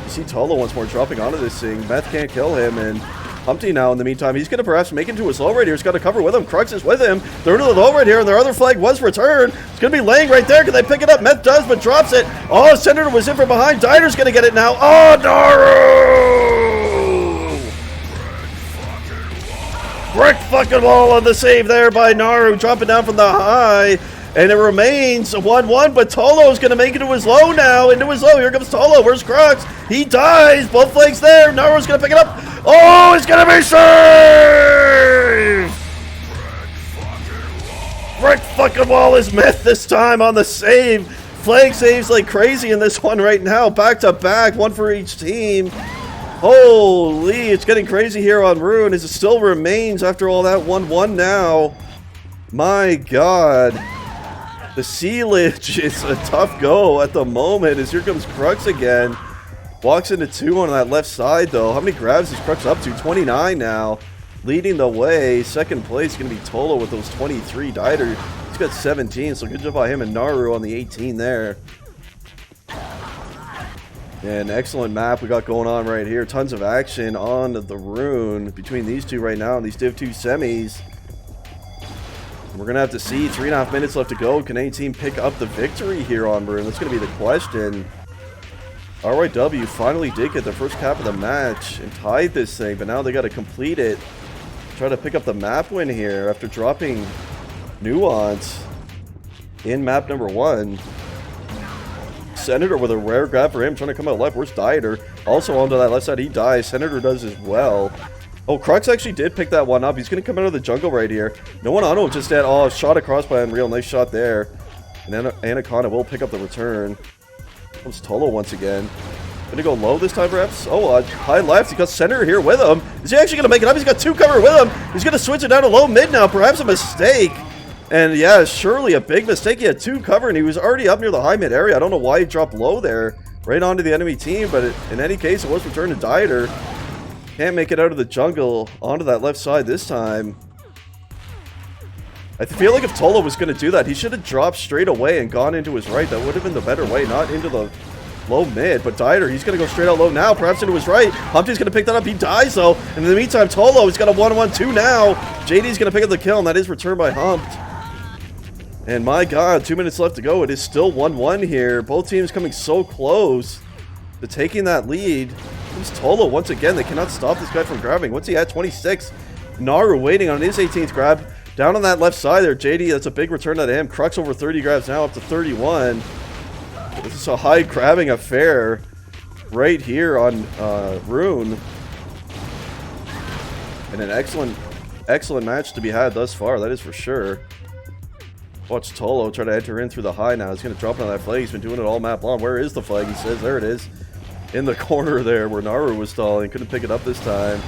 You see Tolo once more dropping onto this thing. Meth can't kill him, and Humpty now in the meantime. He's going to perhaps make it into his low right here. He's got to cover with him. Crux is with him. They're into the low right here, and their other flag was returned. It's going to be laying right there. Can they pick it up? Meth does, but drops it. Oh, Senator was in from behind. Dieter's going to get it now. Oh, Naru! Brick fucking wall on the save there by Naru, dropping down from the high. And it remains 1-1, but Tolo's going to make it to his low now. Into his low. Here comes Tolo. Where's Crux? He dies. Both flags there. Naru's going to pick it up. Oh, it's going to be saved! Brick fucking wall is Myth this time on the save. Flag saves like crazy in this one right now. Back to back. One for each team. Holy, it's getting crazy here on Ruin as it still remains after all that 1-1 now. My God. The Sealage is a tough go at the moment as here comes Crux again. Walks into 2 on that left side though. How many grabs is Crux up to? 29 now. Leading the way. Second place is going to be Tolo with those 23. Dieter, he's got 17, so good job by him and Naru on the 18 there. And excellent map we got going on right here. Tons of action on the Rune between these two right now in these Div 2 semis. We're going to have to see. 3.5 minutes left to go. Can any team pick up the victory here on Rune? That's going to be the question. ryw finally did get the first cap of the match and tied this thing, but now they got to complete it. Try to pick up the map win here after dropping Nuance in map number 1. Senator with a rare grab for him, trying to come out left. Where's Dieter? Also onto that left side, he dies. Senator does as well. Oh, Crux actually did pick that one up. He's going to come out of the jungle right here. No one on him, just at all. Shot across by Unreal. Nice shot there. And then Anaconda will pick up the return. Comes Tolo once again. Gonna go low this time, perhaps? Oh, high left. He got Senator here with him. Is he actually gonna make it up? He's got 2 cover with him. He's gonna switch it down to low mid now. Perhaps a mistake. And yeah, surely a big mistake. He had 2 cover and he was already up near the high mid area. I don't know why he dropped low there. Right onto the enemy team, but in any case, it was returned to Dieter. Can't make it out of the jungle onto that left side this time. I feel like if Tolo was going to do that, he should have dropped straight away and gone into his right. That would have been the better way, not into the low mid. But Dieter, he's going to go straight out low now, perhaps into his right. Humpty's going to pick that up. He dies, though. And in the meantime, Tolo, he's got a 1-1-2 now. JD's going to pick up the kill, and that is returned by Humped. And my God, 2 minutes left to go. It is still 1-1 here. Both teams coming so close to taking that lead. Here's Tolo once again. They cannot stop this guy from grabbing. What's he at? 26. Naru waiting on his 18th grab. Down on that left side there, JD, that's a big return out of him. Crux over 30 grabs now, up to 31. This is a high grabbing affair right here on Rune. And an excellent match to be had thus far, that is for sure. Watch Tolo try to enter in through the high now. He's going to drop on that flag. He's been doing it all map long. Where is the flag? He says, there it is. In the corner there where Naru was stalling. Couldn't pick it up this time.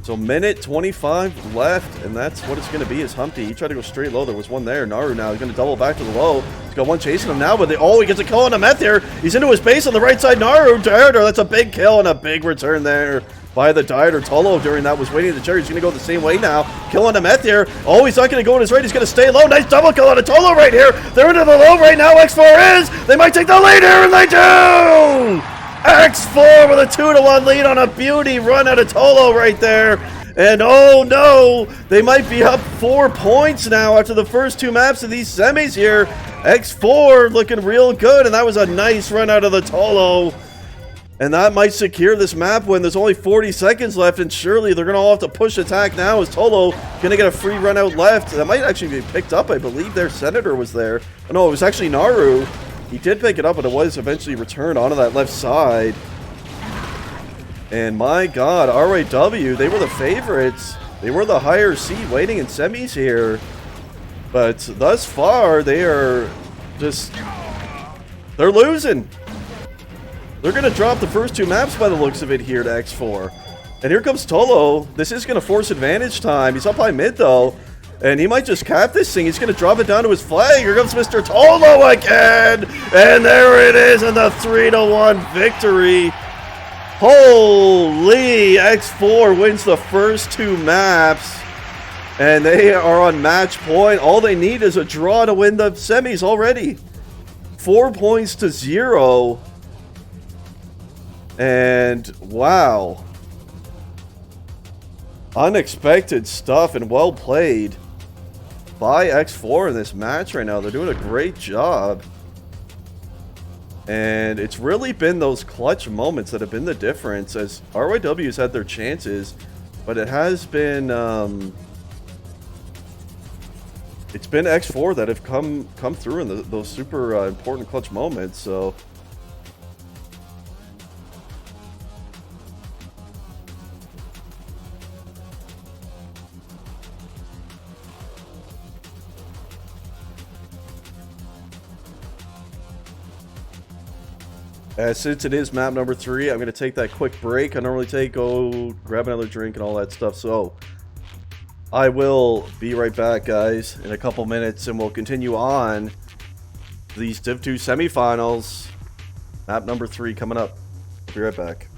So minute 25 left, and that's what it's going to be is Humpty. He tried to go straight low. There was one there. Naru now. He's going to double back to the low. He's got one chasing him now, but he gets a kill on a Met there. He's into his base on the right side. Naru, Dieter, that's a big kill and a big return there by the Dieter. Tolo during that was waiting at the cherry. He's going to go the same way now. Kill on a Met there. Oh, he's not going to go on his right. He's going to stay low. Nice double kill on a Tolo right here. They're into the low right now. X4 is. They might take the lead here, and they do! X4 with a 2-1 lead on a beauty run out of Tolo right there. And oh no, they might be up 4 points now after the first 2 maps of these semis here. X4 looking real good, and that was a nice run out of the Tolo. And that might secure this map win. There's only 40 seconds left, and surely they're going to all have to push attack now as Tolo going to get a free run out left. That might actually be picked up. I believe their Senator was there. Oh, no, it was actually Naru. He did pick it up, but it was eventually returned onto that left side. And my God, ryw, they were the favorites. They were the higher seed waiting in semis here. But thus far, they are just... they're losing. They're going to drop the first 2 maps by the looks of it here to X4. And here comes Tolo. This is going to force advantage time. He's up high mid, though. And he might just cap this thing. He's going to drop it down to his flag. Here comes Mr. Tolo again. And there it is in the 3-1 victory. Holy, X4 wins the first 2 maps. And they are on match point. All they need is a draw to win the semis already. 4 points to 0. And wow. Unexpected stuff and well played by X4 in this match right now. They're doing a great job. And it's really been those clutch moments that have been the difference, as RYW's had their chances, but it has been it's been X4 that have come through in those super important clutch moments. So since it is map number 3, I'm going to take that quick break. I normally go grab another drink and all that stuff. So I will be right back, guys, in a couple minutes, and we'll continue on these Div 2 semifinals. Map number 3 coming up. I'll be right back.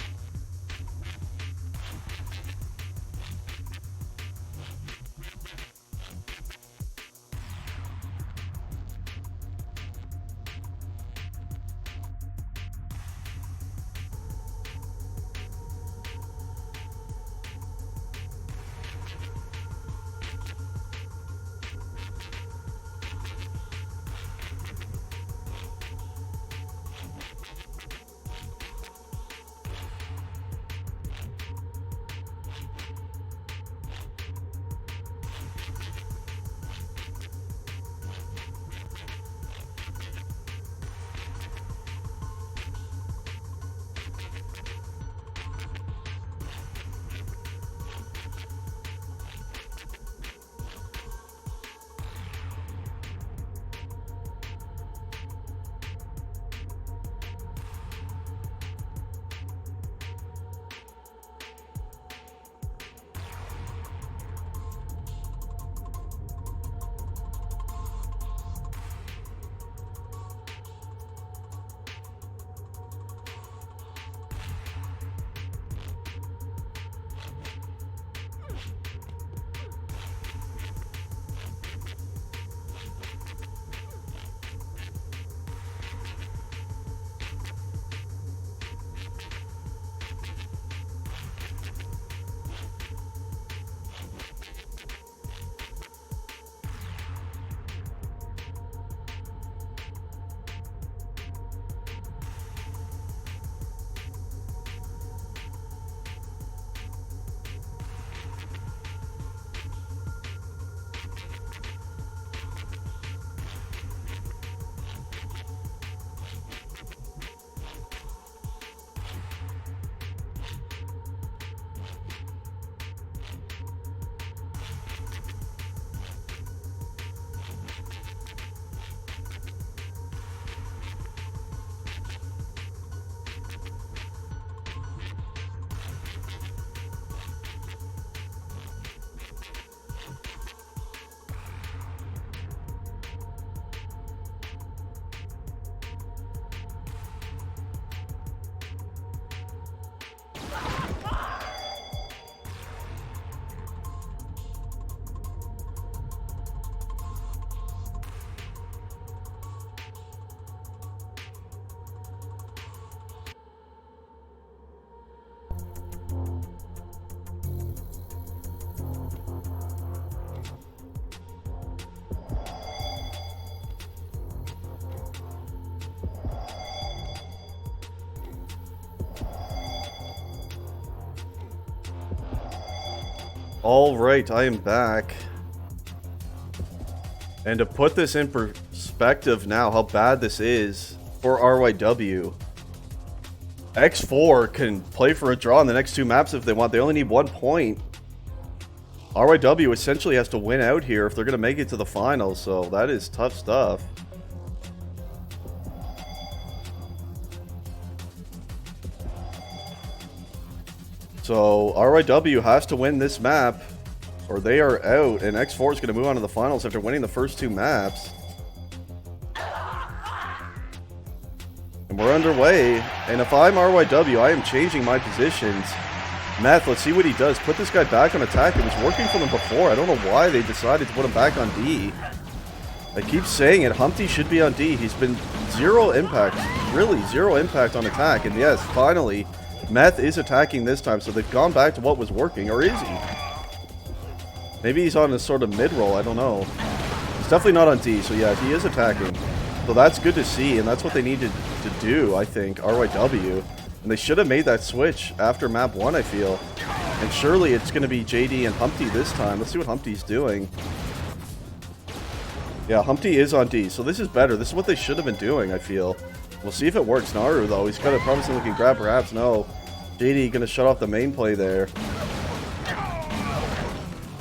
All right, I am back. And to put this in perspective now, how bad this is for RYW. X4 can play for a draw in the next 2 maps if they want. They only need 1 point. RYW essentially has to win out here if they're going to make it to the finals, so that is tough stuff. So RYW has to win this map or they are out, and X4 is going to move on to the finals after winning the first 2 maps. And we're underway, and if I'm RYW, I am changing my positions. Meth, let's see what he does. Put this guy back on attack. It was working for them before. I don't know why they decided to put him back on D. I keep saying it, Humpty should be on D. He's been 0 impact, really 0 impact on attack. And yes, finally, Meth is attacking this time, so they've gone back to what was working. Or is he? Maybe he's on a sort of mid-roll. I don't know. He's definitely not on D, so yeah, he is attacking. So that's good to see, and that's what they needed to do, I think, RYW. And they should have made that switch after map 1, I feel. And surely it's going to be JD and Humpty this time. Let's see what Humpty's doing. Yeah, Humpty is on D, so this is better. This is what they should have been doing, I feel. We'll see if it works. Naru, though, he's got a promising looking grab, perhaps. No. JD going to shut off the main play there.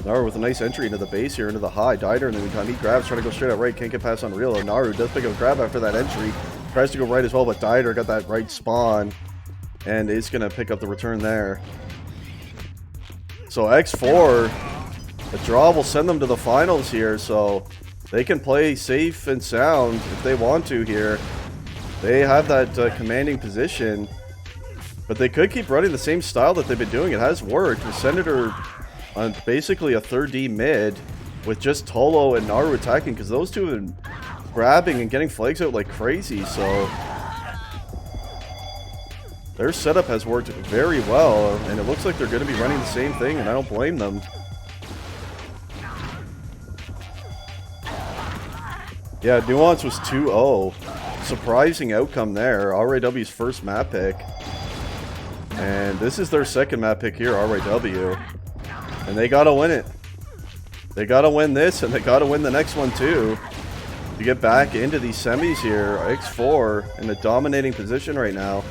Naru with a nice entry into the base here, into the high. Dieter in the meantime. He grabs, trying to go straight out right. Can't get past Unreal. Naru does pick up a grab after that entry. Tries to go right as well, but Dieter got that right spawn. And is going to pick up the return there. So X4, a draw will send them to the finals here, so they can play safe and sound if they want to here. They have that commanding position, but they could keep running the same style that they've been doing. It has worked. The Senator on basically a 3rd-D mid with just Tolo and Naru attacking, because those two have been grabbing and getting flags out like crazy, so their setup has worked very well, and it looks like they're going to be running the same thing, and I don't blame them. Yeah, Nuance was 2-0. Surprising outcome there. RAW's first map pick. And this is their second map pick here, RAW. And they got to win it. They got to win this, and they got to win the next one too. To get back into these semis here. X4 in a dominating position right now.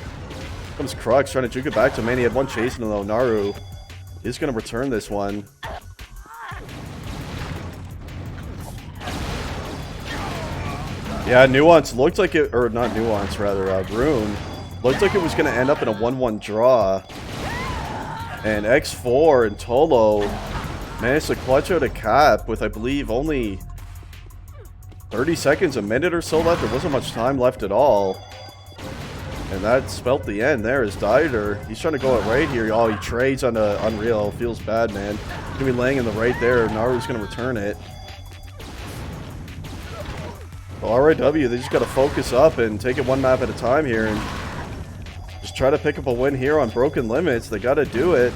Comes Crux trying to juke it back to main. He had one chasing him though. Naru is going to return this one. Yeah, Nuance looked like it, or not Nuance, rather, Rune looked like it was going to end up in a 1-1 draw. And X4 and Tolo managed to clutch out a cap with, I believe, only 30 seconds, a minute or so left. There wasn't much time left at all. And that spelt the end there is Dieter. He's trying to go it right here. Oh, he trades on Unreal. Feels bad, man. He's going to be laying in the right there. Naru's going to return it. Well, RAW, they just got to focus up and take it one map at a time here and just try to pick up a win here on Broken Limits. They got to do it.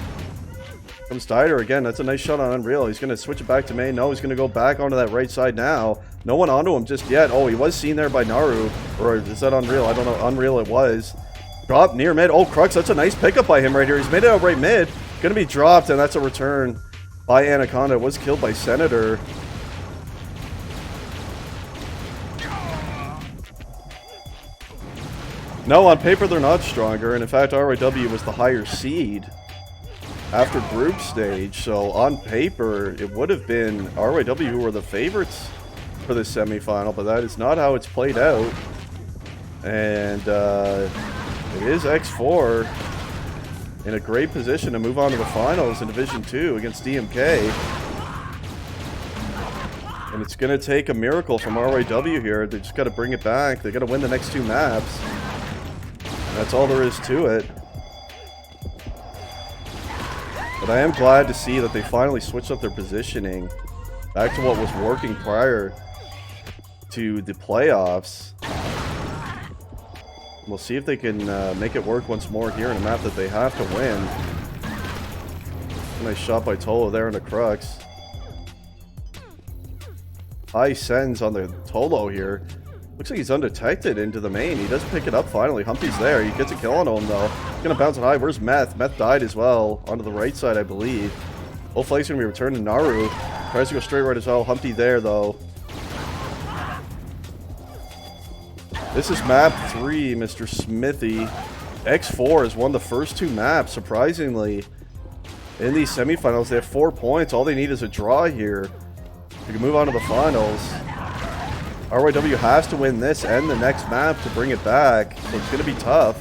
Comes Dieter again. That's a nice shot on Unreal. He's going to switch it back to main. No, he's going to go back onto that right side now. No one onto him just yet. Oh, he was seen there by Naru. Or is that Unreal? I don't know. Unreal it was. Drop near mid. Oh, Crux. That's a nice pickup by him right here. He's made it out right mid. Going to be dropped, and that's a return by Anaconda. It was killed by Senator. No, on paper they're not stronger. And in fact, RAW was the higher seed after group stage. So on paper, it would have been RAW who were the favorites for the semifinal, but that is not how it's played out. And it is X4 in a great position to move on to the finals in Division 2 against DMK. And it's going to take a miracle from RAW here. They just got to bring it back. They got to win the next 2 maps. And that's all there is to it. But I am glad to see that they finally switched up their positioning back to what was working prior to the playoffs. We'll see if they can make it work once more here in a map that they have to win. Nice shot by Tolo there in the Crux. High sends on the Tolo here. Looks like he's undetected into the main. He does pick it up finally. Humpty's there. He gets a kill on him though. He's gonna bounce it high. Where's Meth? Meth died as well. Onto the right side, I believe. Both flags gonna be returned to Naru. Tries to go straight right as well. Humpty there though. This is map 3, Mr. Smithy. X4 has won the first 2 maps, surprisingly. In these semifinals, they have 4 points. All they need is a draw here. We can move on to the finals. RYW has to win this and the next map to bring it back, so it's going to be tough.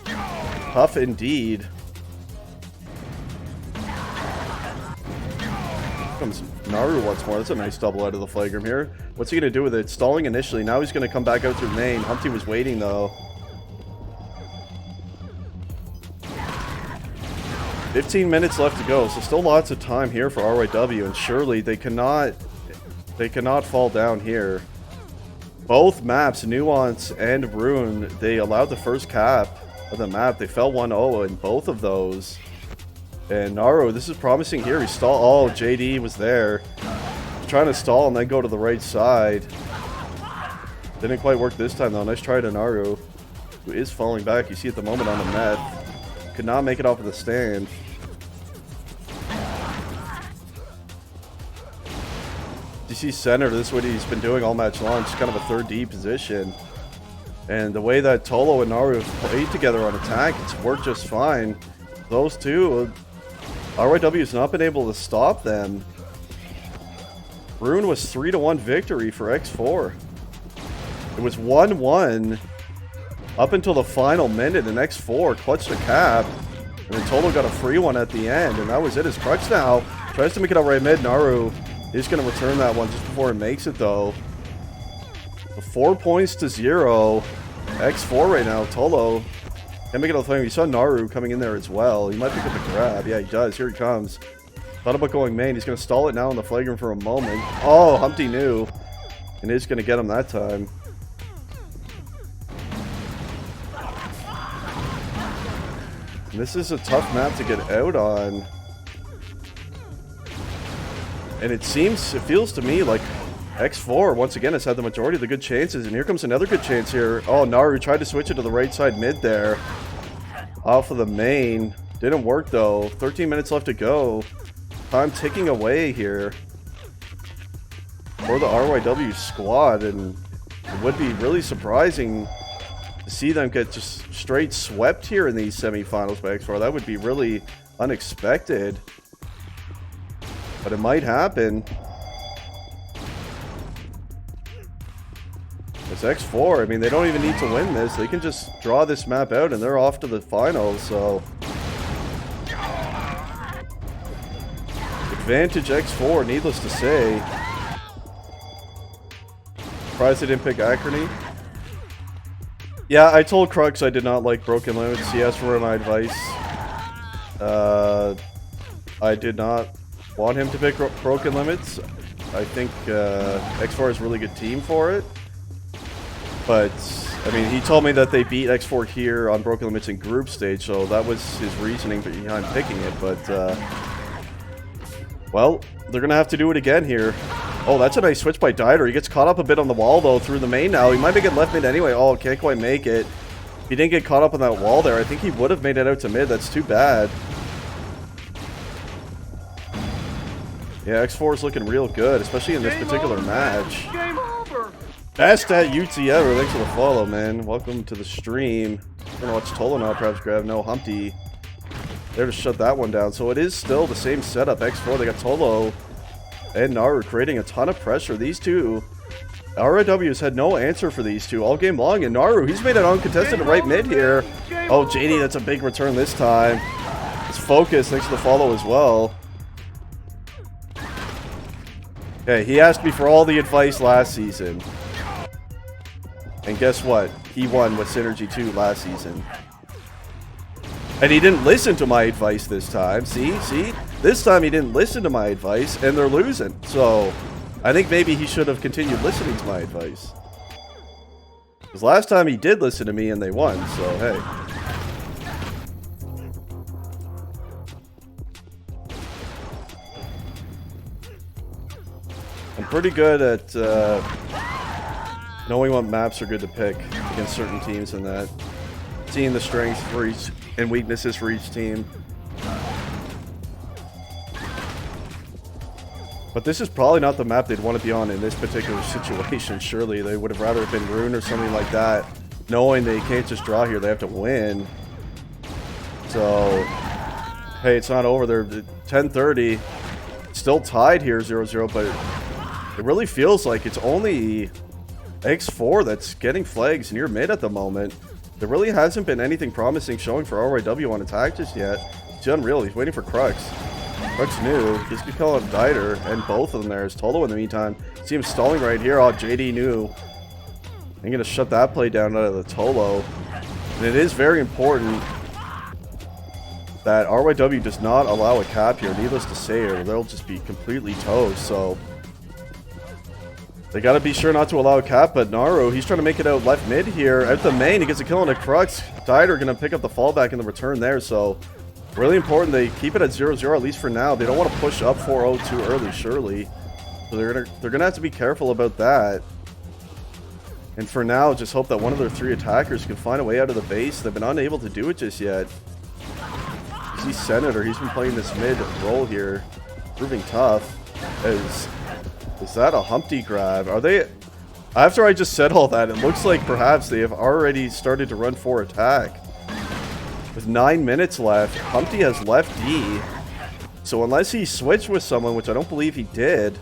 Tough indeed. Here comes Naru once more. That's a nice double out of the flagram here. What's he going to do with it? Stalling initially. Now he's going to come back out through main. Humpty was waiting though. 15 minutes left to go, so still lots of time here for RYW, and surely they cannot fall down here. Both maps, Nuance and Rune, they allowed the first cap of the map. They fell 1-0 in both of those. And Naru, this is promising here. He stalled. Oh, JD was there. He's trying to stall and then go to the right side. Didn't quite work this time, though. Nice try to Naru, who is falling back. You see at the moment on the meth. Could not make it off of the stand. You see center, this is what he's been doing all match long. Just kind of a 3rd D position. And the way that Tolo and Naru have played together on attack, it's worked just fine. Those two, RYW has not been able to stop them. Rune was 3-1 victory for X4. It was 1-1 up until the final minute, and X4 clutched a cap. And then Tolo got a free one at the end, and that was it. His crutch now tries to make it out right mid. Naru is going to return that one just before it makes it, though. 4 points to 0. X4 right now. Tolo can't make it all the time. You saw Naru coming in there as well. He might pick up the grab. Yeah, he does. Here he comes. Thought about going main. He's going to stall it now in the flagrant for a moment. Oh, Humpty knew. And is going to get him that time. And this is a tough map to get out on. And it feels to me like X4 once again has had the majority of the good chances. And here comes another good chance here. Oh, Naru tried to switch it to the right side mid there. Off of the main. Didn't work though. 13 minutes left to go. Time ticking away here for the RYW squad. And it would be really surprising to see them get just straight swept here in these semifinals by X4. That would be really unexpected. But it might happen. It's X4. I mean, they don't even need to win this. They can just draw this map out and they're off to the finals, so. Advantage X4, needless to say. Surprised they didn't pick Acrony. Yeah, I told Crux I did not like Broken Limits. He asked for my advice. I did not want him to pick Broken Limits. I think X4 is a really good team for it. But, I mean, he told me that they beat X4 here on Broken Limits in group stage, so that was his reasoning behind picking it. But, well, they're going to have to do it again here. Oh, that's a nice switch by Dieter. He gets caught up a bit on the wall, though, through the main now. He might make it left mid anyway. Oh, can't quite make it. If he didn't get caught up on that wall there, I think he would have made it out to mid. That's too bad. Yeah, X4 is looking real good, especially in this particular match. Game over. Best at UT ever. Thanks for the follow, man. Welcome to the stream. I'm gonna watch Tolo now, perhaps grab no Humpty. There to shut that one down. So it is still the same setup. X4, they got Tolo and Naru creating a ton of pressure. These two, RIW has had no answer for these two all game long. And Naru, he's made it uncontested to right mid here. Oh, JD, that's a big return this time. It's focus, thanks to the follow as well. Okay, he asked me for all the advice last season. And guess what? He won with Synergy 2 last season. And he didn't listen to my advice this time. See? This time he didn't listen to my advice, and they're losing. So, I think maybe he should have continued listening to my advice. Because last time he did listen to me and they won, so hey. I'm pretty good at knowing what maps are good to pick against certain teams and that. Seeing the strengths for each and weaknesses for each team. But this is probably not the map they'd want to be on in this particular situation, surely. They would have rather been Rune or something like that. Knowing they can't just draw here, they have to win. So, hey, it's not over. They're 10:30. Still tied here, 0-0, but it really feels like it's only X4 that's getting flags near mid at the moment. There really hasn't been anything promising showing for RYW on attack just yet. It's unreal. He's waiting for Crux. Crux knew. He's going to call out Dieter, and both of them there. Is Tolo in the meantime. See him stalling right here. Oh, JD knew. I'm going to shut that play down out of the Tolo. And it is very important that RYW does not allow a cap here, needless to say, or they'll just be completely toast. So They got to be sure not to allow a cap, but Naru, he's trying to make it out left mid here. Out the main, he gets a kill on a Crux. Dieter going to pick up the fallback in the return there, so really important they keep it at 0-0, at least for now. They don't want to push up 4-0 too early, surely. So they're gonna have to be careful about that. And for now, just hope that one of their 3 attackers can find a way out of the base. They've been unable to do it just yet. You see Senator, he's been playing this mid role here, proving tough. Is that a Humpty grab? Are they... After I just said all that, it looks like perhaps they have already started to run for attack. With 9 minutes left, Humpty has left D. So unless he switched with someone, which I don't believe he did,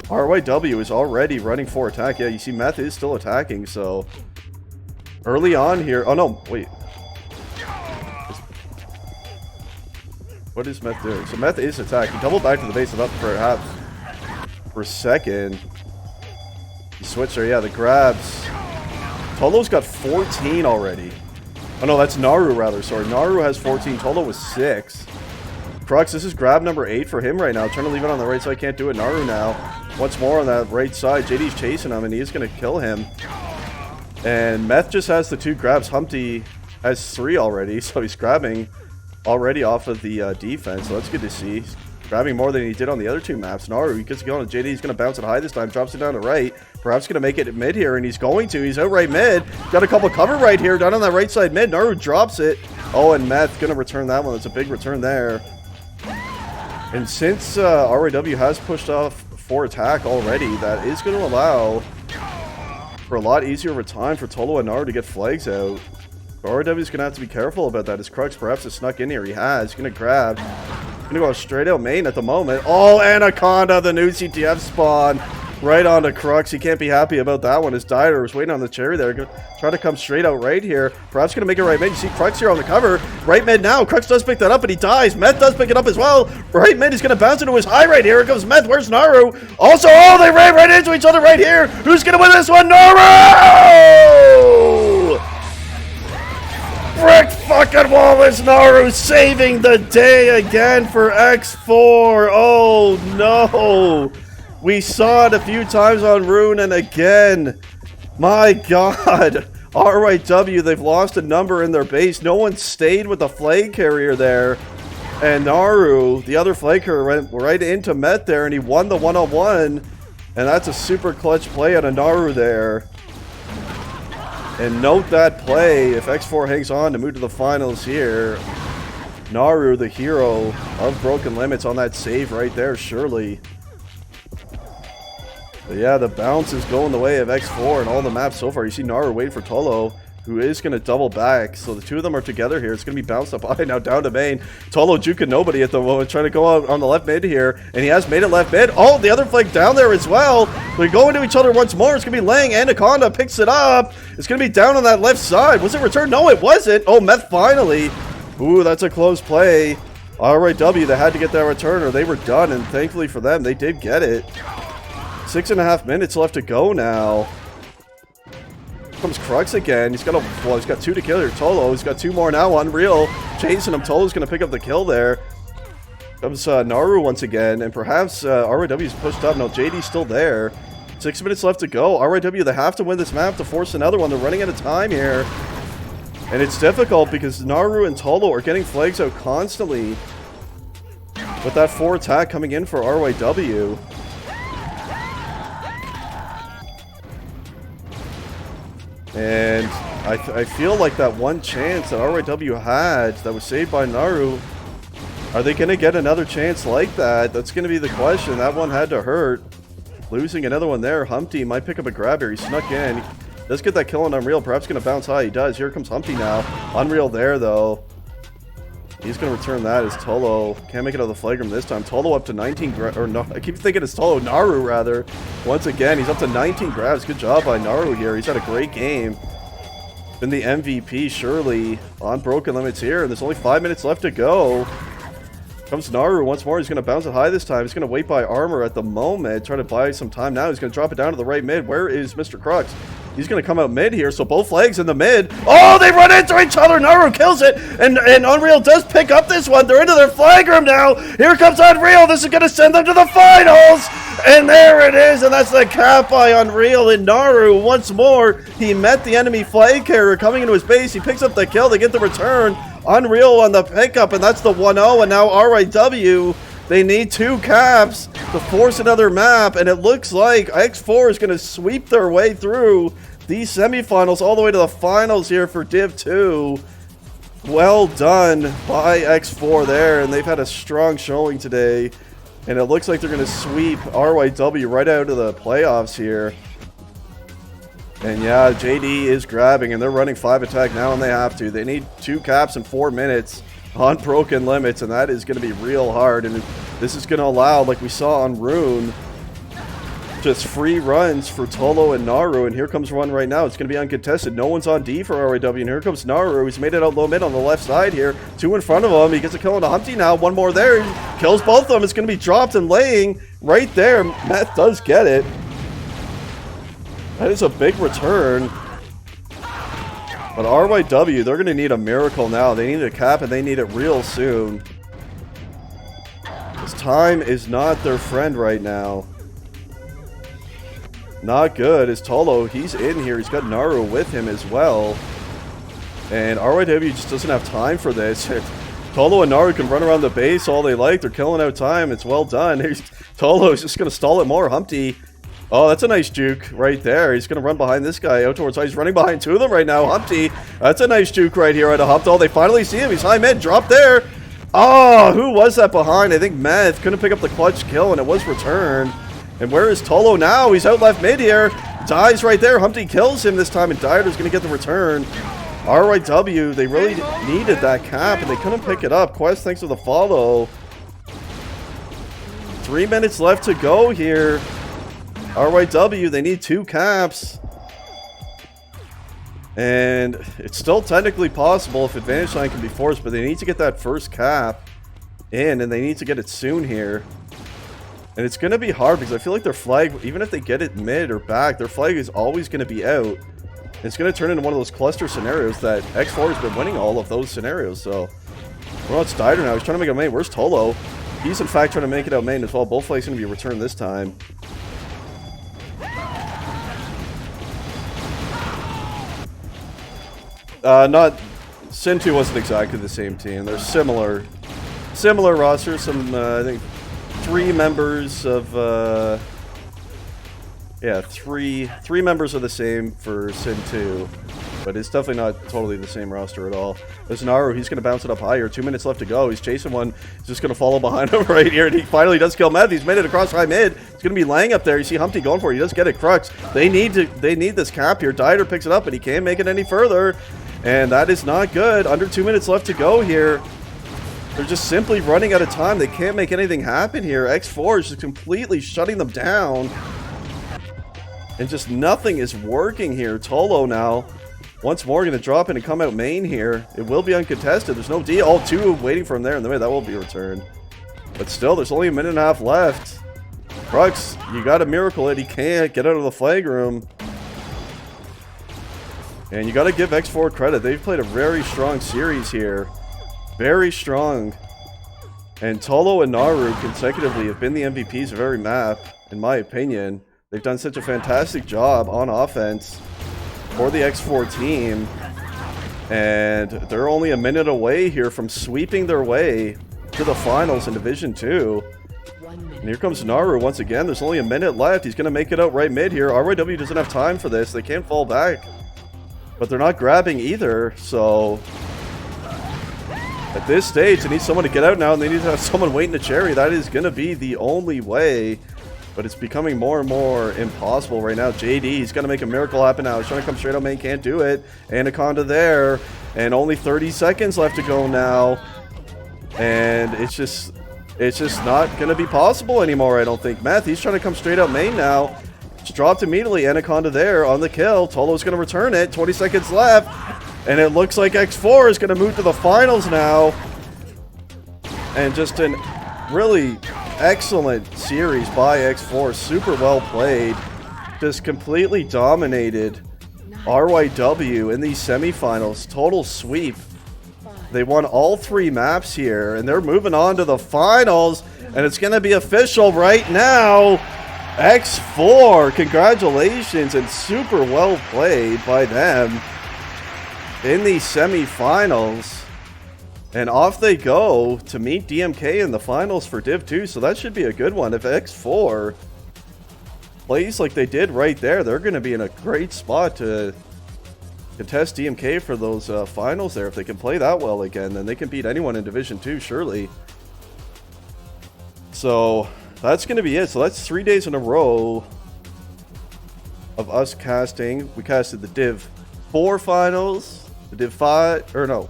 RYW is already running for attack. Yeah, you see Meth is still attacking, so... Early on here... Oh no, wait. What is Meth doing? So Meth is attacking. Double back to the base, about perhaps for a second. He switched there, yeah, the grabs. Tolo's got 14 already. Oh no, that's Naru rather, sorry. Naru has 14, Tolo was 6. Crux, this is grab number 8 for him right now. Trying to leave it on the right side, can't do it. Naru now. Once more on that right side. JD's chasing him and he's going to kill him. And Meth just has the 2 grabs. Humpty has 3 already, so he's grabbing already off of the defense. So that's good to see. He's grabbing more than he did on the other 2 maps. Naru, he gets going. JD's going to bounce it high this time. Drops it down to right. Perhaps going to make it mid here, and he's going to. He's out right mid. Got a couple cover right here. Down on that right side mid. Naru drops it. Oh, and Meth going to return that one. That's a big return there. And since RYW has pushed off for attack already, that is going to allow for a lot easier of a time for Tolo and Naru to get flags out. RYW is going to have to be careful about that. His Crux perhaps has snuck in here. He has. He's going to grab. He's going to go straight out main at the moment. Oh, Anaconda, the new CTF spawn. Right onto Crux. He can't be happy about that one. His Dieter was waiting on the cherry there. Try to come straight out right here. Perhaps going to make it right mid. You see Crux here on the cover. Right mid now. Crux does pick that up, but he dies. Meth does pick it up as well. Right mid. He's going to bounce into his high right here. Here comes Meth. Where's Naru? Also, oh, they ran right into each other right here. Who's going to win this one? Naru! Frick fucking Wallace. Naru saving the day again for X4. Oh, no. We saw it a few times on Rune, and again, my god, RYW, they've lost a number in their base. No one stayed with the flag carrier there, and Naru, the other flag carrier, went right into Met there, and he won the one-on-one, and that's a super clutch play out of Naru there. And note that play, if X4 hangs on to move to the finals here, Naru, the hero of Broken Limits, on that save right there, surely. But yeah, the bounce is going the way of X4 and all the maps so far. You see Naru waiting for Tolo, who is going to double back. So the 2 of them are together here. It's going to be bounced up high now down to main. Tolo juking nobody at the moment, trying to go out on the left mid here. And he has made it left mid. Oh, the other flank down there as well. They go into each other once more. It's going to be Lang. Anaconda picks it up. It's going to be down on that left side. Was it returned? No, it wasn't. Oh, Meth finally. Ooh, that's a close play. RYW, they had to get that return or they were done. And thankfully for them, they did get it. 6.5 minutes left to go now. Comes Crux again. He's got 2 to kill here. Tolo, he's got 2 more now. Unreal. Chasing him. Tolo's going to pick up the kill there. Comes Naru once again. And perhaps RYW's pushed up. No, JD's still there. 6 minutes left to go. RYW, they have to win this map to force another one. They're running out of time here. And it's difficult because Naru and Tolo are getting flags out constantly. With that 4 attack coming in for RYW. And I feel like that one chance that RYW had that was saved by Naru, are they going to get another chance like that? That's going to be the question. That one had to hurt. Losing another one there. Humpty might pick up a grab here. He snuck in. He does get that kill on Unreal. Perhaps going to bounce high. He does. Here comes Humpty now. Unreal there, though. He's going to return that as Tolo. Can't make it out of the flag room this time. Tolo up to 19 grabs. Or no, I keep thinking it's Tolo. Naru, rather. Once again, he's up to 19 grabs. Good job by Naru here. He's had a great game. Been the MVP, surely, on Broken Limits here. And there's only 5 minutes left to go. Comes Naru once more. He's going to bounce it high this time. He's going to wait by armor at the moment. Try to buy some time now. He's going to drop it down to the right mid. Where is Mr. Crux? He's going to come out mid here, so both flags in the mid. Oh, they run into each other. Naru kills it, and Unreal does pick up this one. They're into their flag room now. Here comes Unreal. This is going to send them to the finals. And there it is, and that's the cap by Unreal. And Naru, once more, he met the enemy flag carrier coming into his base. He picks up the kill. They get the return. Unreal on the pickup, and that's the 1-0. And now RYW, they need 2 caps to force another map. And it looks like X4 is going to sweep their way through these semifinals all the way to the finals here for Div 2. Well done by X4 there, and they've had a strong showing today. And it looks like they're going to sweep RYW right out of the playoffs here. And yeah, JD is grabbing, and they're running 5 attack now, and they have to. They need 2 caps in 4 minutes on broken limits, and that is going to be real hard. And this is going to allow, like we saw on Rune, just free runs for Tolo and Naru. And here comes one right now. It's going to be uncontested. No one's on D for RYW, and here comes Naru. He's made it out low mid on the left side here. 2 in front of him. He gets a kill on the Humpty now. 1 more there. He kills both of them. It's going to be dropped and laying right there. Matt does get it. That is a big return. But RYW, they're going to need a miracle now. They need a cap, and they need it real soon. This time is not their friend right now. Not good. Is Tolo, he's in here. He's got Naru with him as well. And RYW just doesn't have time for this. Tolo and Naru can run around the base all they like. They're killing out time. It's well done. Tolo is just going to stall it more. Humpty. Oh, that's a nice juke right there. He's going to run behind this guy out towards. He's running behind 2 of them right now. Humpty. That's a nice juke right here at a Humpto. They finally see him. He's high mid. Drop there. Oh, who was that behind? I think Meth couldn't pick up the clutch kill, and it was returned. And where is Tolo now? He's out left mid here. Dies right there. Humpty kills him this time, and Dieter's going to get the return. RYW, they really needed that cap, and they couldn't pick it up. Quest, thanks for the follow. 3 minutes left to go here. RYW, they need 2 caps. And it's still technically possible if advantage line can be forced, but they need to get that first cap in, and they need to get it soon here. And it's going to be hard because I feel like their flag, even if they get it mid or back, their flag is always going to be out. It's going to turn into one of those cluster scenarios that X4 has been winning all of those scenarios. So, well, it's Dieter now. He's trying to make it main. Where's Tolo? He's, in fact, trying to make it out main as well. Both flags going to be returned this time. Sin 2 wasn't exactly the same team. They're similar rosters. Some, I think, 3 members of, yeah, three members are the same for Sin 2, but it's definitely not totally the same roster at all. There's Naru, he's going to bounce it up higher. 2 minutes left to go. He's chasing one. He's just going to follow behind him right here, and he finally does kill Meth. He's made it across high mid. He's going to be laying up there. You see Humpty going for it. He does get it. Crux. They need this cap here. Dieter picks it up, but he can't make it any further, and that is not good. Under 2 minutes left to go here. They're just simply running out of time. They can't make anything happen here. X4 is just completely shutting them down. And just nothing is working here. Tolo now, once more, going to drop in and come out main here. It will be uncontested. There's no D. All 2 waiting for him there in the mid. That will be returned. But still, there's only a minute and a half left. Crux, you got to miracle it. He can't get out of the flag room. And you got to give X4 credit. They've played a very strong series here. Very strong. And Tolo and Naru consecutively have been the MVPs of every map, in my opinion. They've done such a fantastic job on offense for the X4 team. And they're only a minute away here from sweeping their way to the finals in Division 2. And here comes Naru once again. There's only a minute left. He's going to make it out right mid here. RYW doesn't have time for this. They can't fall back. But they're not grabbing either, so... At this stage, they need someone to get out now, and they need to have someone waiting to cherry. That is going to be the only way. But it's becoming more and more impossible right now. JD, he's going to make a miracle happen now. He's trying to come straight out main, can't do it. Anaconda there. And only 30 seconds left to go now. And it's just not going to be possible anymore, I don't think. Meth, he's trying to come straight out main now. It's dropped immediately. Anaconda there on the kill. Tolo's going to return it. 20 seconds left. And it looks like X4 is going to move to the finals now. And just an really excellent series by X4. Super well played. Just completely dominated RYW in these semifinals. Total sweep. They won all 3 maps here. And they're moving on to the finals. And it's going to be official right now. X4, congratulations, and super well played by them in the semifinals. And off they go to meet DMK in the finals for Div 2, so that should be a good one. If X4 plays like they did right there, they're going to be in a great spot to contest DMK for those finals there. If they can play that well again, then they can beat anyone in Division 2, surely. So that's going to be it. So that's 3 days in a row of us casting. We casted the Div 4 finals, the Div 5, or no,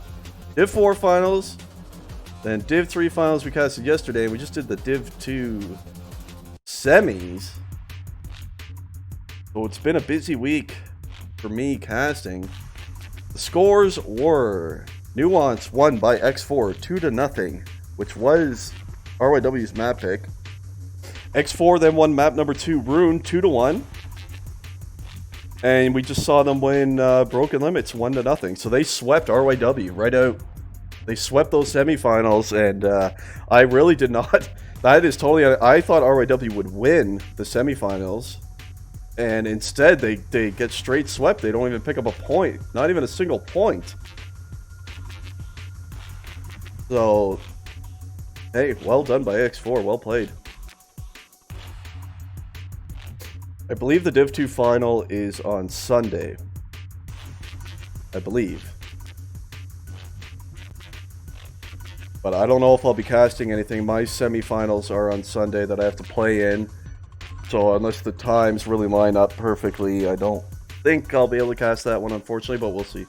Div 4 finals, then Div 3 finals we casted yesterday, and we just did the Div 2 semis. So it's been a busy week for me casting. The scores were Nuance won by X4 2-0, which was RYW's map pick. X4 then won map number 2, Rune, 2-1. And we just saw them win Broken Limits 1-0. So they swept RYW right out. They swept those semifinals, and I really did not. That is totally. I thought RYW would win the semifinals, and instead they get straight swept. They don't even pick up a point, not even a single point. So, hey, well done by X4. Well played. I believe the Div 2 final is on Sunday. I believe. But I don't know if I'll be casting anything. My semifinals are on Sunday that I have to play in. So unless the times really line up perfectly, I don't think I'll be able to cast that one, unfortunately, but we'll see.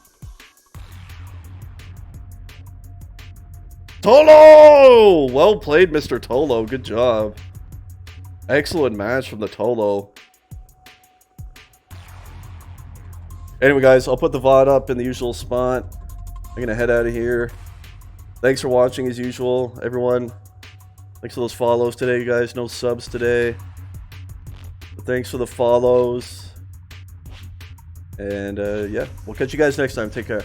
Tolo! Well played, Mr. Tolo. Good job. Excellent match from the Tolo. Anyway, guys, I'll put the VOD up in the usual spot. I'm going to head out of here. Thanks for watching, as usual, everyone. Thanks for those follows today, you guys. No subs today. But thanks for the follows. And, yeah, we'll catch you guys next time. Take care.